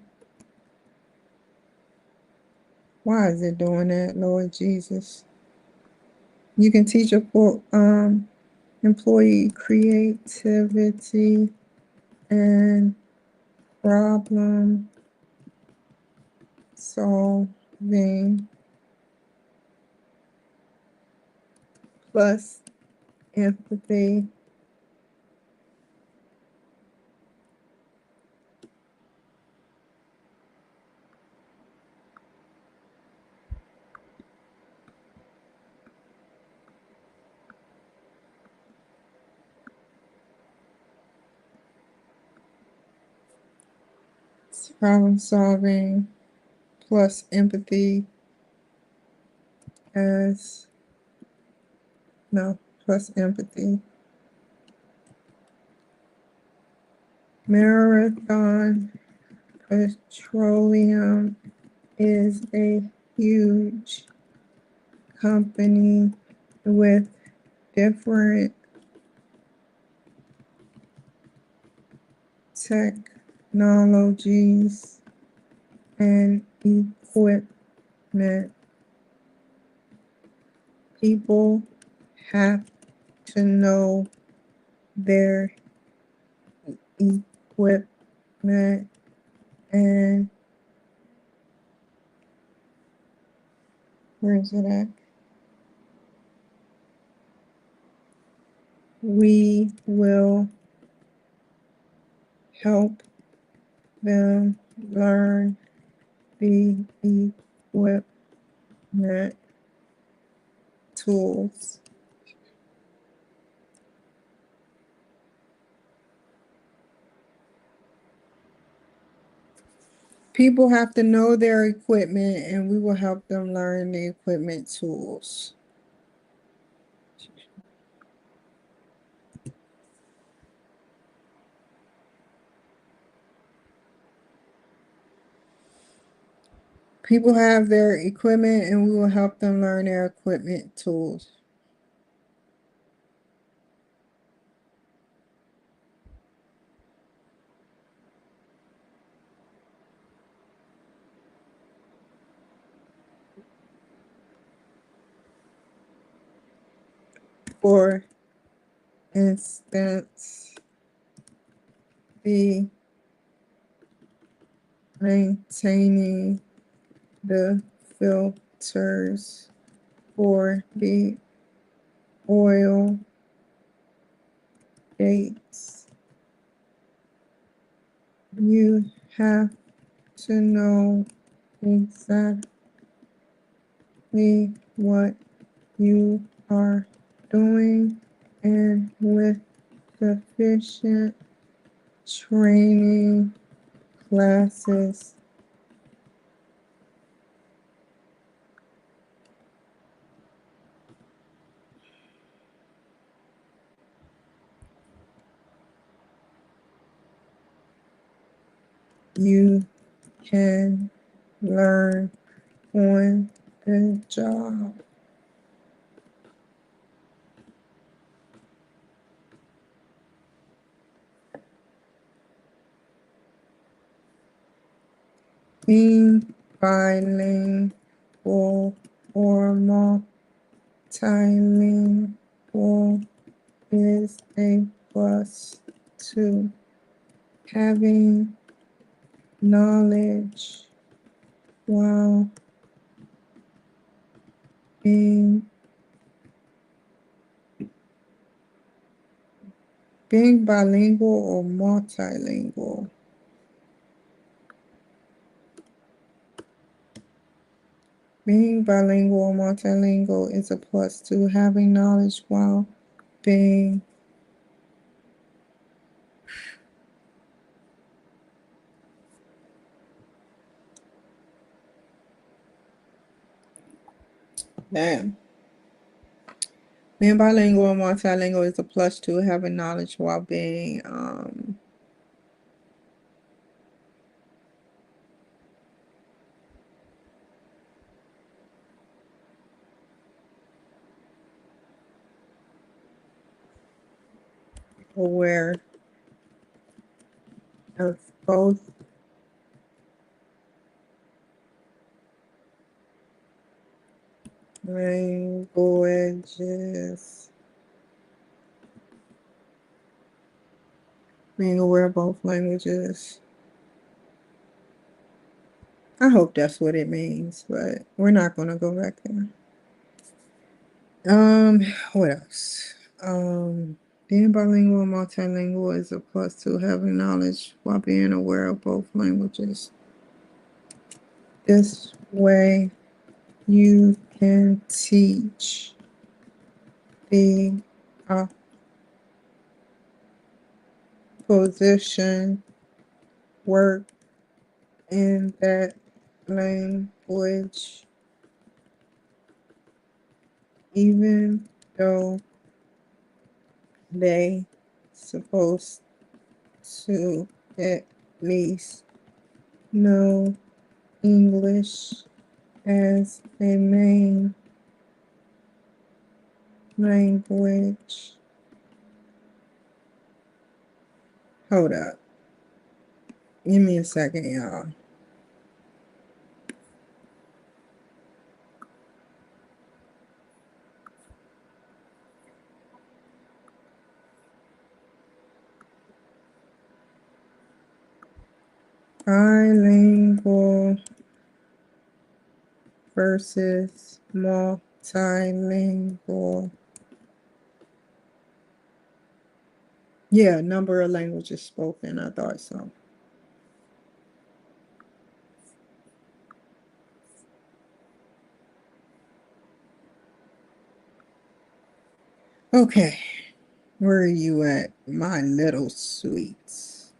Why is it doing that, Lord Jesus? You can teach a employee creativity and problem solving plus empathy. Problem solving plus empathy as, no, plus empathy. Marathon Petroleum is a huge company with different technologies and equipment. People have to know their equipment and where is it at? We will help them learn the equipment tools. People have to know their equipment and we will help them learn the equipment tools. People have their equipment and we will help them learn their equipment tools. For instance, the maintaining the filters for the oil gates. You have to know exactly what you are doing, and with sufficient training classes, you can learn on the job. Being bilingual or multilingual is a plus to having knowledge while being bilingual or multilingual. Being bilingual or multilingual is a plus to having knowledge while being damn. Being bilingual or multilingual is a plus to having knowledge while being aware of both languages. Being aware of both languages. I hope that's what it means, but we're not going to go back there. What else? Being bilingual and multilingual is a plus to having knowledge while being aware of both languages. This way, you can teach the opposition work in that language, even though they supposed to at least know English as a main language. Hold up. Give me a second, y'all. Bilingual versus multilingual. Yeah, number of languages spoken. I thought so. Okay, where are you at, my little sweets?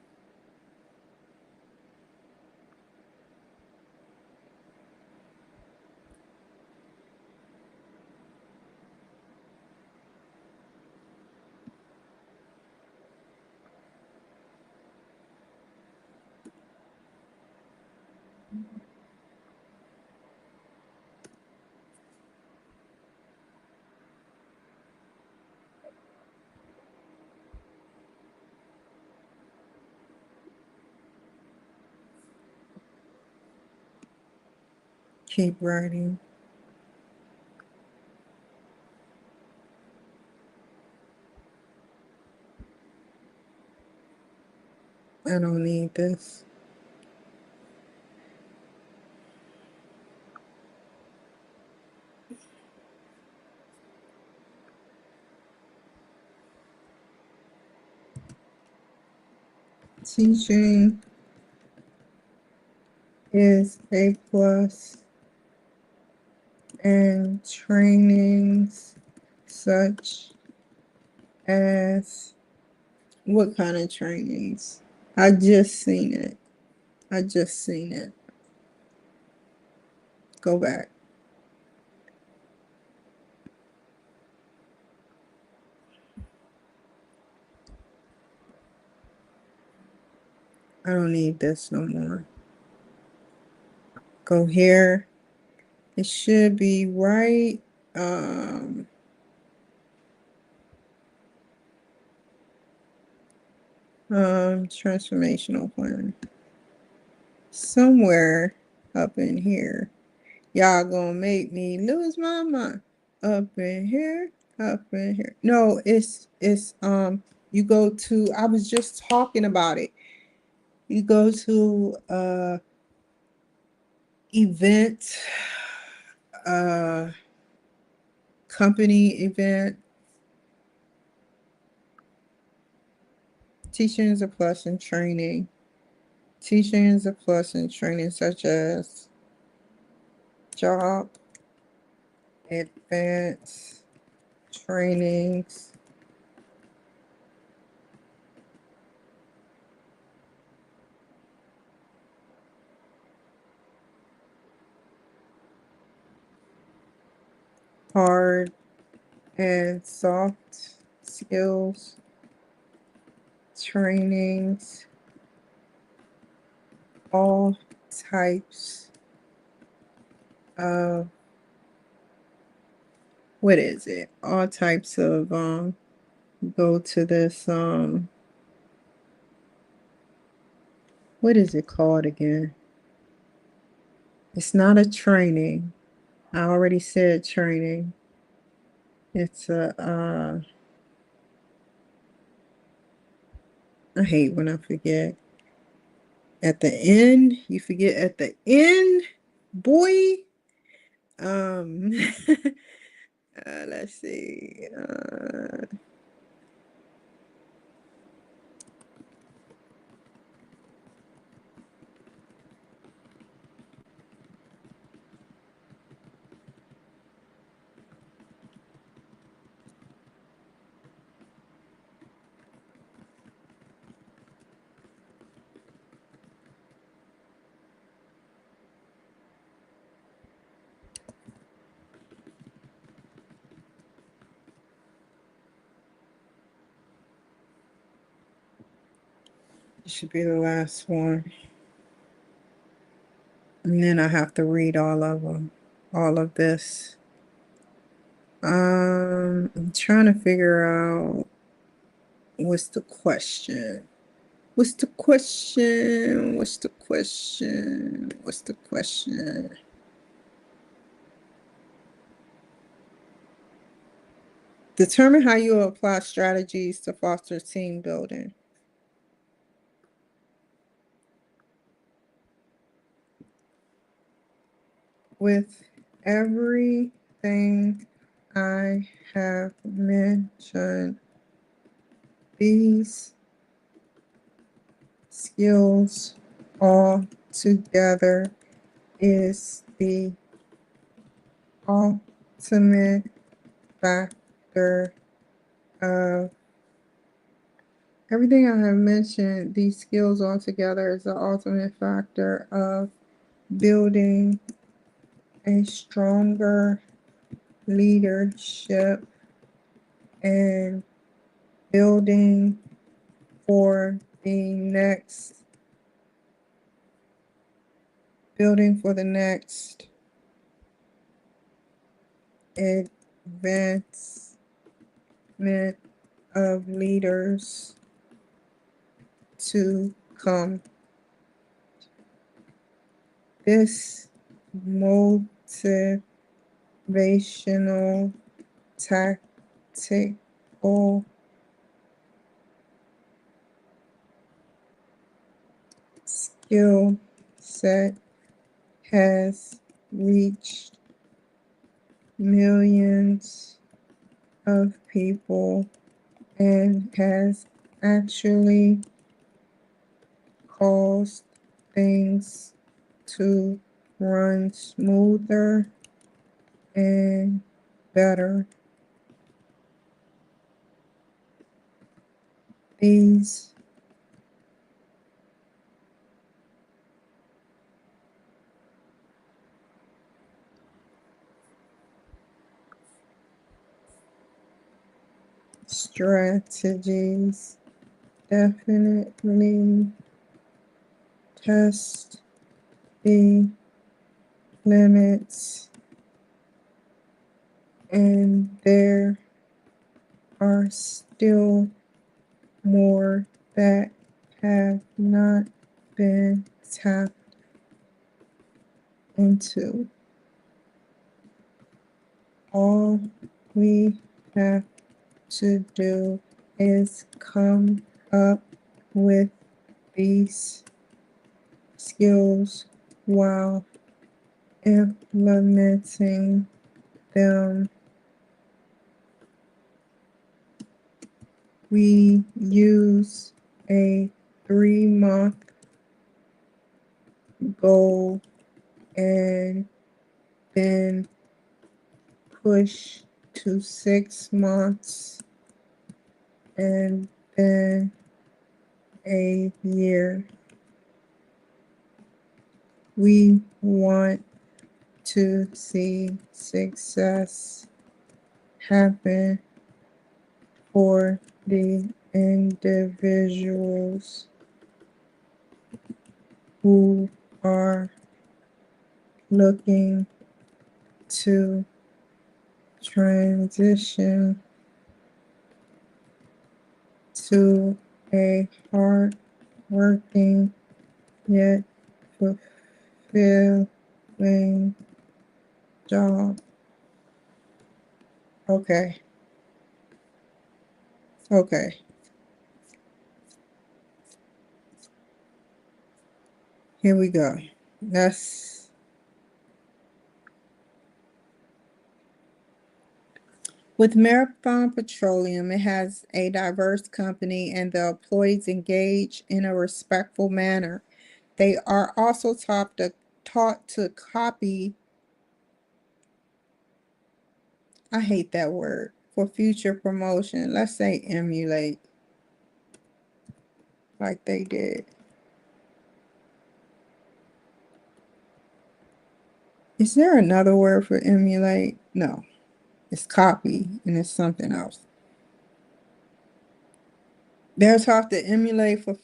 Keep writing. I don't need this. Teaching is A plus, and trainings such as what kind of trainings? I just seen it. I just seen it. Go back. I don't need this no more. Go here. It should be right. Transformational plan. Somewhere up in here. Y'all gonna make me lose my mind. Up in here, up in here. No, it's you go to, I was just talking about it. You go to event, uh company event, teaching is a plus in training. Teaching is a plus in training such as job, advanced trainings, hard and soft skills, trainings, all types of, what is it? All types of, go to this, what is it called again? It's not a training. I already said training. It's a, I hate when I forget. At the end, you forget at the end, boy. Um, let's see. It should be the last one. And then I have to read all of them, all of this. I'm trying to figure out what's the question. What's the question? What's the question? What's the question? Determine how you apply strategies to foster team building. With everything I have mentioned, these skills all together is the ultimate factor of everything I have mentioned. These skills all together is the ultimate factor of building a stronger leadership and building for the next advancement of leaders to come. This motivational tactical skill set has reached millions of people and has actually caused things to run smoother and better. These strategies definitely test the limits, and there are still more that have not been tapped into. All we have to do is come up with these skills while implementing them. We use a 3-month goal and then push to 6 months and then a year. We want to see success happen for the individuals who are looking to transition to a hard-working yet fulfilling job. Okay. Here we go. That's with Marathon Petroleum, it has a diverse company and the employees engage in a respectful manner. They are also taught to copy, I hate that word, for future promotion. Let's say emulate, like they did. Is there another word for emulate? No, it's copy and it's something else. They're taught to emulate for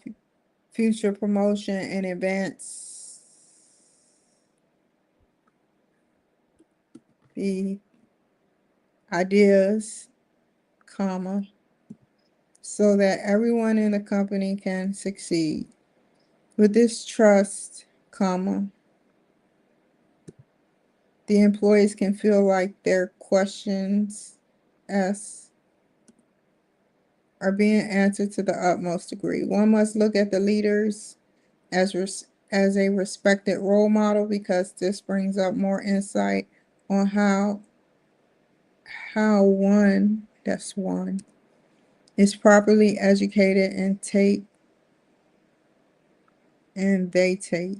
future promotion and advance the ideas, comma, so that everyone in the company can succeed. With this trust, comma, the employees can feel like their questions asked are being answered to the utmost degree. One must look at the leaders as as a respected role model, because this brings up more insight on how one is properly educated and they take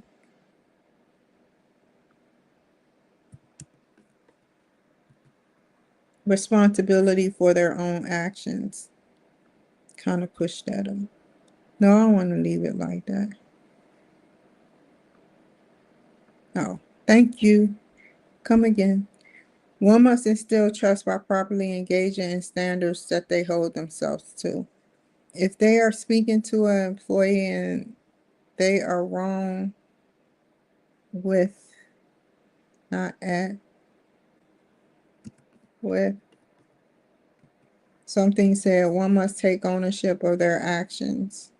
responsibility for their own actions. Kind of push that up. No, I want to leave it like that. Oh, thank you. Come again. One must instill trust by properly engaging in standards that they hold themselves to. If they are speaking to an employee and they are wrong with, not at, with something said, one must take ownership of their actions.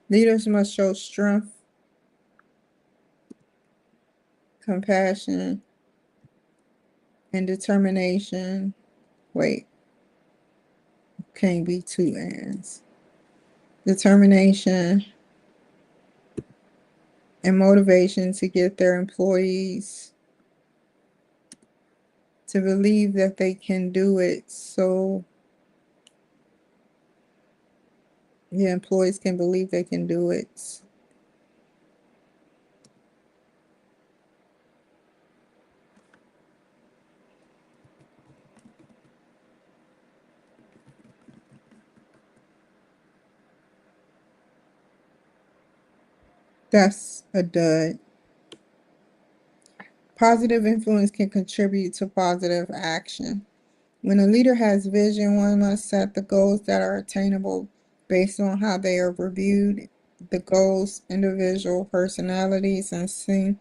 Leaders must show strength, compassion, and determination. Wait, can't be two ands. Determination and motivation to get their employees to believe that they can do it, so the employees can believe they can do it. That's a dud. Positive influence can contribute to positive action. When a leader has vision, one must set the goals that are attainable based on how they are reviewed. The goals, individual personalities, and seen.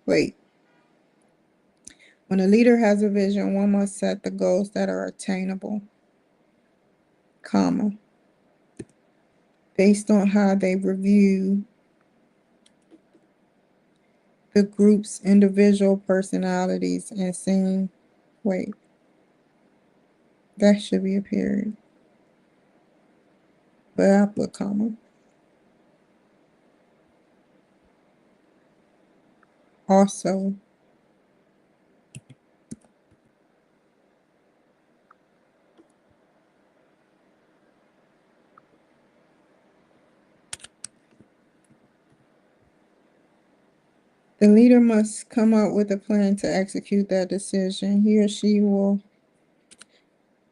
Wait. When a leader has a vision, one must set the goals that are attainable, comma, based on how they review the group's individual personalities and seen. Wait. That should be a period. But I put comma. Also, the leader must come up with a plan to execute that decision. He or she will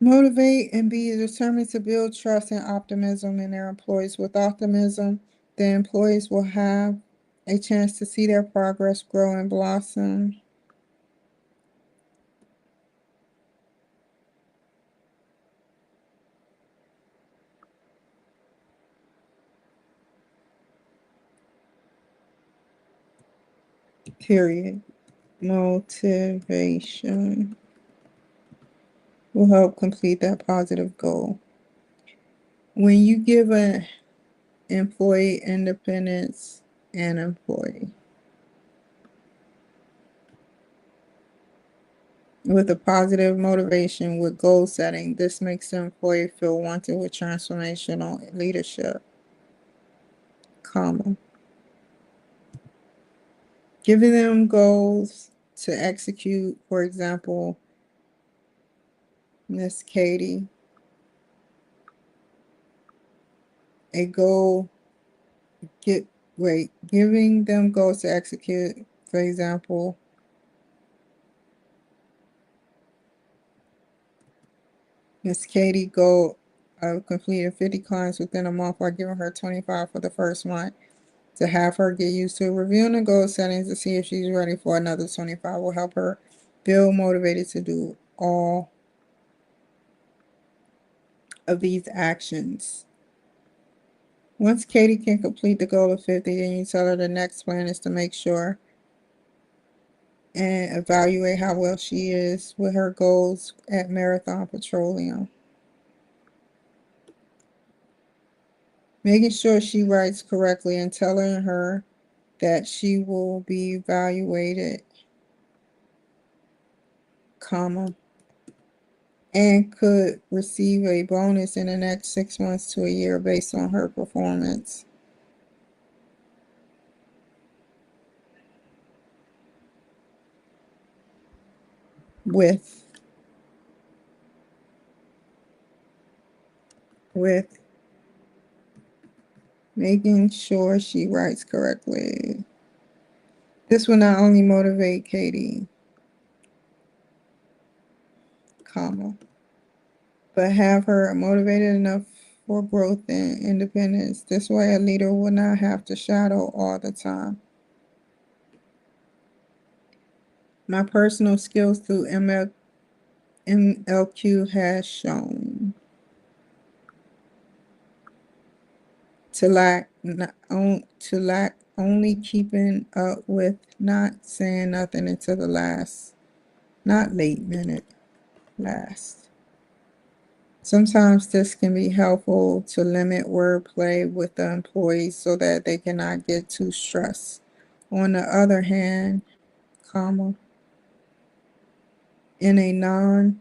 motivate and be determined to build trust and optimism in their employees. With optimism, the employees will have a chance to see their progress grow and blossom. Period. Motivation will help complete that positive goal. When you give an employee independence and employee with a positive motivation with goal setting, this makes the employee feel wanted with transformational leadership, comma. Giving them goals to execute, for example, Miss Katie, a goal, giving them goals to execute, for example, Miss Katie goal of completing 50 clients within a month by giving her 25 for the first month. To have her get used to reviewing the goal settings to see if she's ready for another 25 will help her feel motivated to do all of these actions. Once Katie can complete the goal of 50, then you tell her the next plan is to make sure and evaluate how well she is with her goals at Marathon Petroleum. Making sure she writes correctly and telling her that she will be evaluated, comma, and could receive a bonus in the next 6 months to a year based on her performance. with making sure she writes correctly. This will not only motivate Katie, comma, but have her motivated enough for growth and independence. This way, a leader will not have to shadow all the time. My personal skills through MLQ has shown to lack only keeping up with, not saying nothing until the last, not late minute, last. Sometimes this can be helpful to limit wordplay with the employees so that they cannot get too stressed. On the other hand, comma, in a non-violent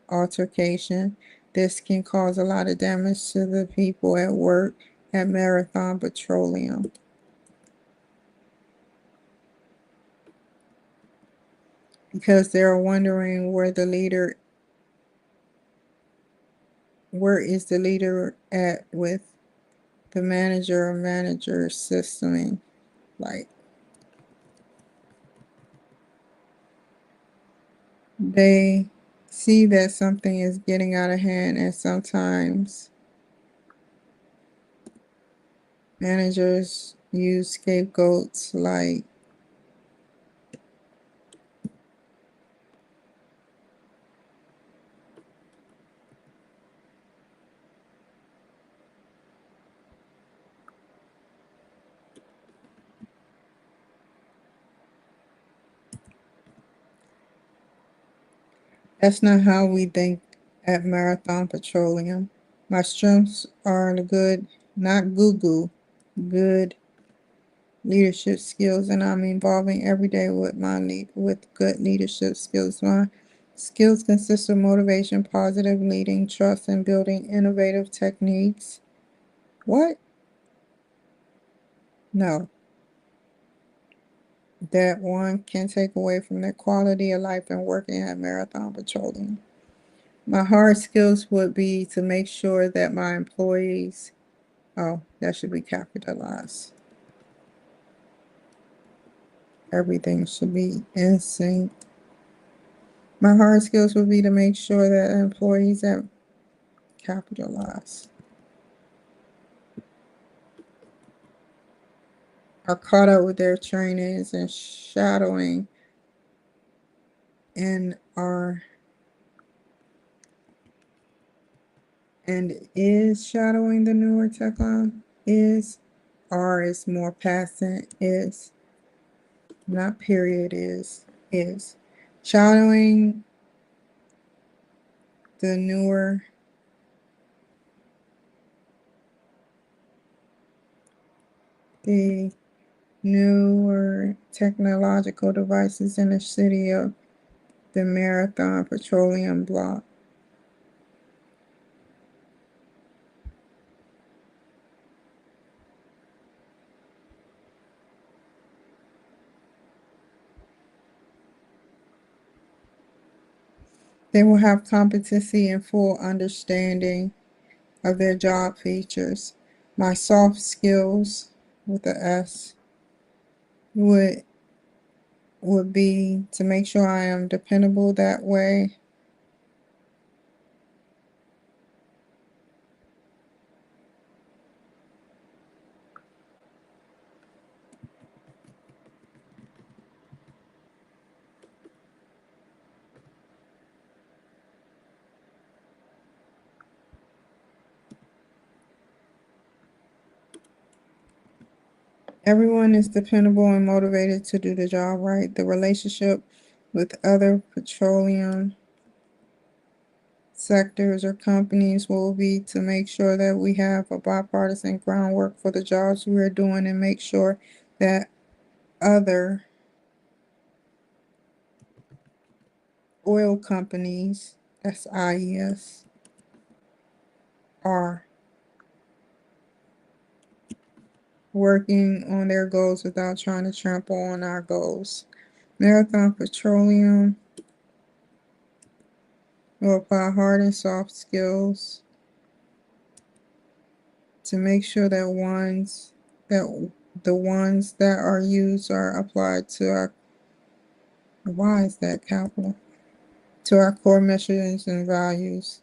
altercation, this can cause a lot of damage to the people at work at Marathon Petroleum. Because they're wondering where is the leader at with the manager systeming. Like, they see that something is getting out of hand, and sometimes managers use scapegoats like that's not how we think at Marathon Petroleum. My strengths are the good, not good leadership skills, and I'm involving every day with with good leadership skills. My skills consist of motivation, positive leading, trust, and building innovative techniques. What? No. That one can take away from their quality of life and working at Marathon Petroleum. My hard skills would be to make sure that my employees, oh, that should be capitalized. Everything should be in sync. My hard skills would be to make sure that employees are capitalized, are caught up with their trainings and shadowing, and is shadowing the newer tech line. Is R is more passing, is not period, is shadowing the newer technological devices in the city of the Marathon Petroleum block. They will have competency and full understanding of their job features. My soft skills with the S would be to make sure I am dependable that way. Everyone is dependable and motivated to do the job right. The relationship with other petroleum sectors or companies will be to make sure that we have a bipartisan groundwork for the jobs we are doing and make sure that other oil companies, that's IES, are working on their goals without trying to trample on our goals. Marathon Petroleum We'll apply hard and soft skills to make sure that the ones that are used are applied to our, why is that capital? To our core missions and values.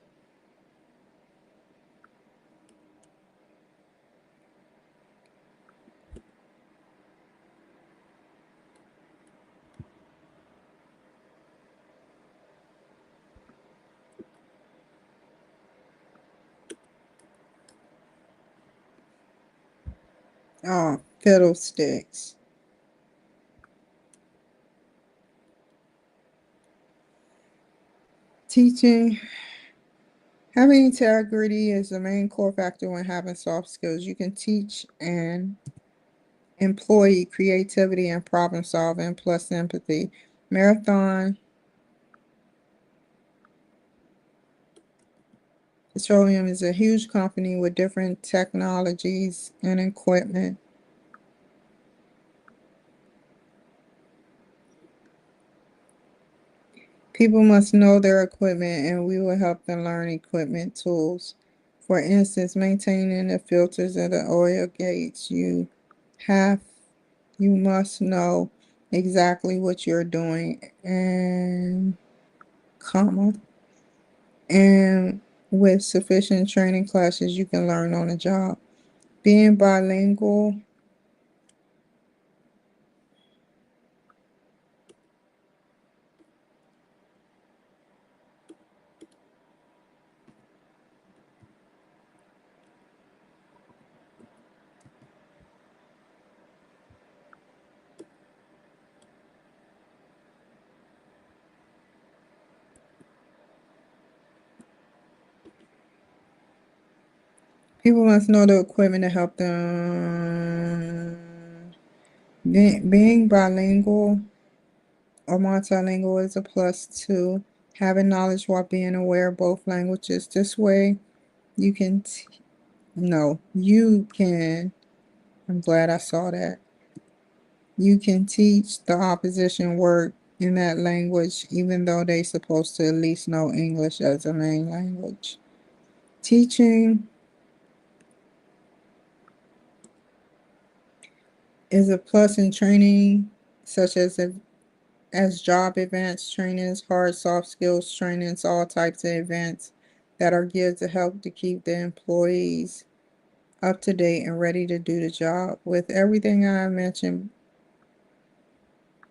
Oh, fiddlesticks. Teaching. Having integrity is the main core factor when having soft skills. You can teach an employee creativity and problem solving plus empathy. Marathon Petroleum is a huge company with different technologies and equipment. People must know their equipment and we will help them learn equipment tools. For instance, maintaining the filters of the oil gates. Have you must know exactly what you're doing and comma. And with sufficient training classes you can learn on the job. Being bilingual. People must know the equipment to help them. Being bilingual or multilingual is a plus too. Having knowledge while being aware of both languages. This way, you can. No, you can. I'm glad I saw that. You can teach the opposition work in that language, even though they're supposed to at least know English as a main language. Teaching is a plus in training, such as job events, trainings, hard soft skills trainings, all types of events that are geared to help to keep the employees up to date and ready to do the job. With everything I mentioned,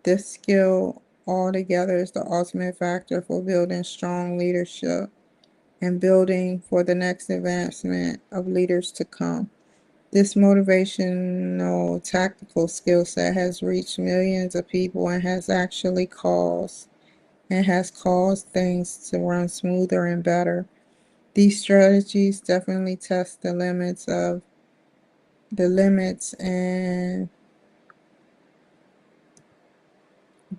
this skill altogether is the ultimate factor for building strong leadership and building for the next advancement of leaders to come. This motivational tactical skill set has reached millions of people and has caused things to run smoother and better. These strategies definitely test the limits, and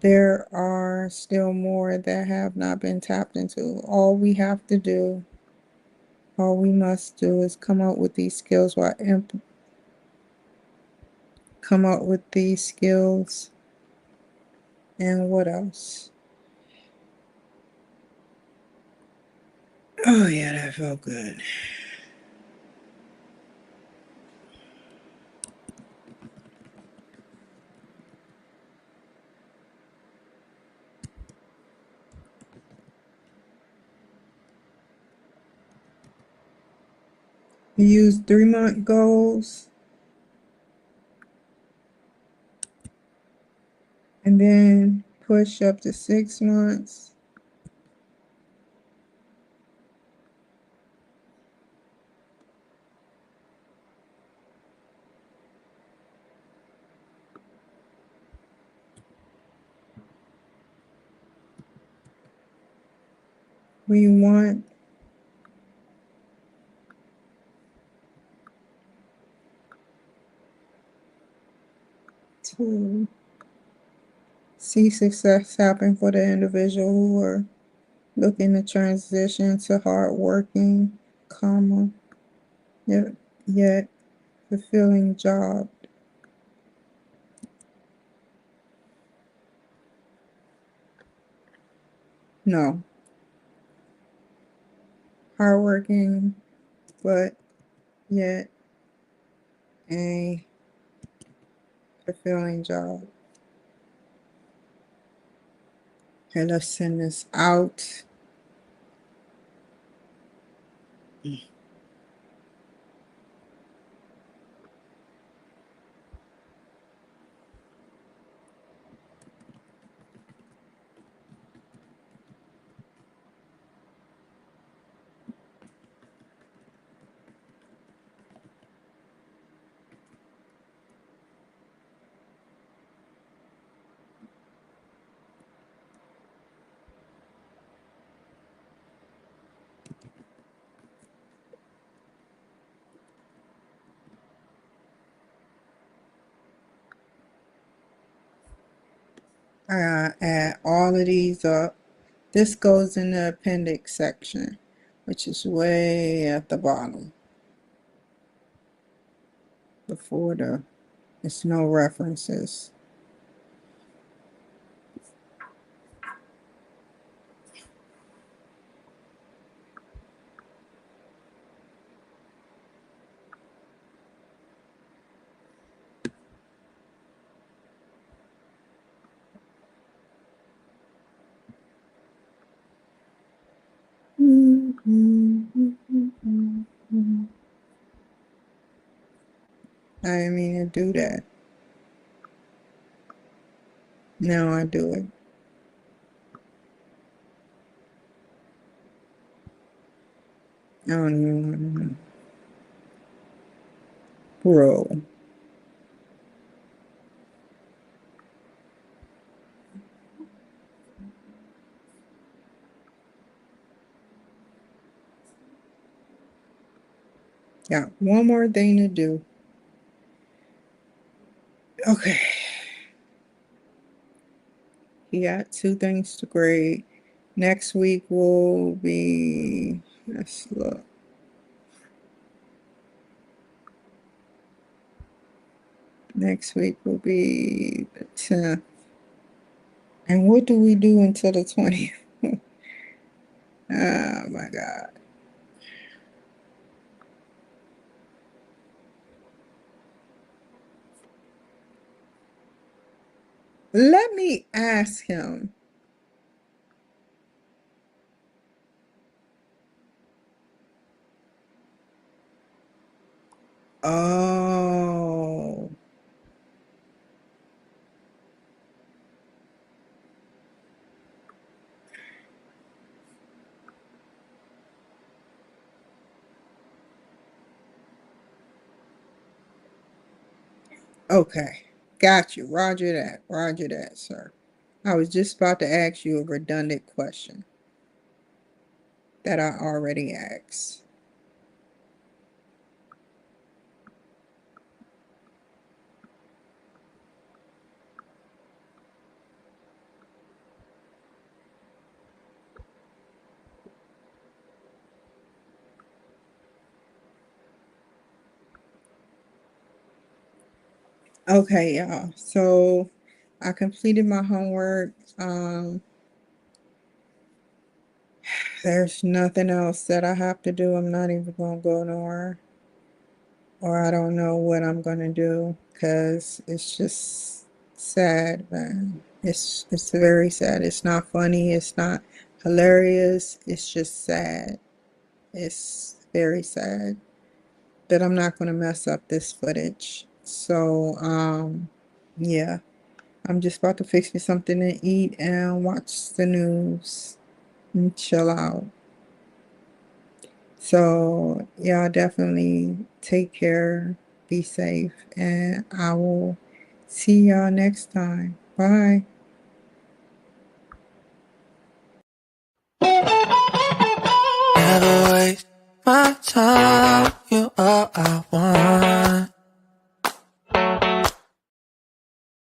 there are still more that have not been tapped into. All we must do is come up with these skills, and what else? Oh yeah, that felt good. You use 3-month goals and then push up to 6 months. We want to see success happen for the individual who are looking to transition to hardworking, comma, yet fulfilling job. No, hardworking, but yet a fulfilling job. Okay, let's send this out. Add all of these up. This goes in the appendix section, which is way at the bottom. Before it's no references. I didn't mean to do that. Now I do it. I don't even want to know. Bro. Got one more thing to do. Okay. He got 2 things to grade. Next week will be, let's look. Next week will be the 10th. And what do we do until the 20th? Oh my God. Let me ask him. Oh. Okay. Got you. Roger that. Roger that, sir. I was just about to ask you a redundant question that I already asked. Okay, y'all. So I completed my homework. There's nothing else that I have to do. I'm not even gonna go nowhere. Or I don't know what I'm gonna do because it's just sad, man. It's very sad. It's not funny. It's not hilarious. It's just sad. It's very sad. But I'm not gonna mess up this footage. So yeah. I'm just about to fix me something to eat and watch the news and chill out. So, yeah, definitely take care, be safe, and I will see y'all next time. Bye. Never waste my time, you all I want.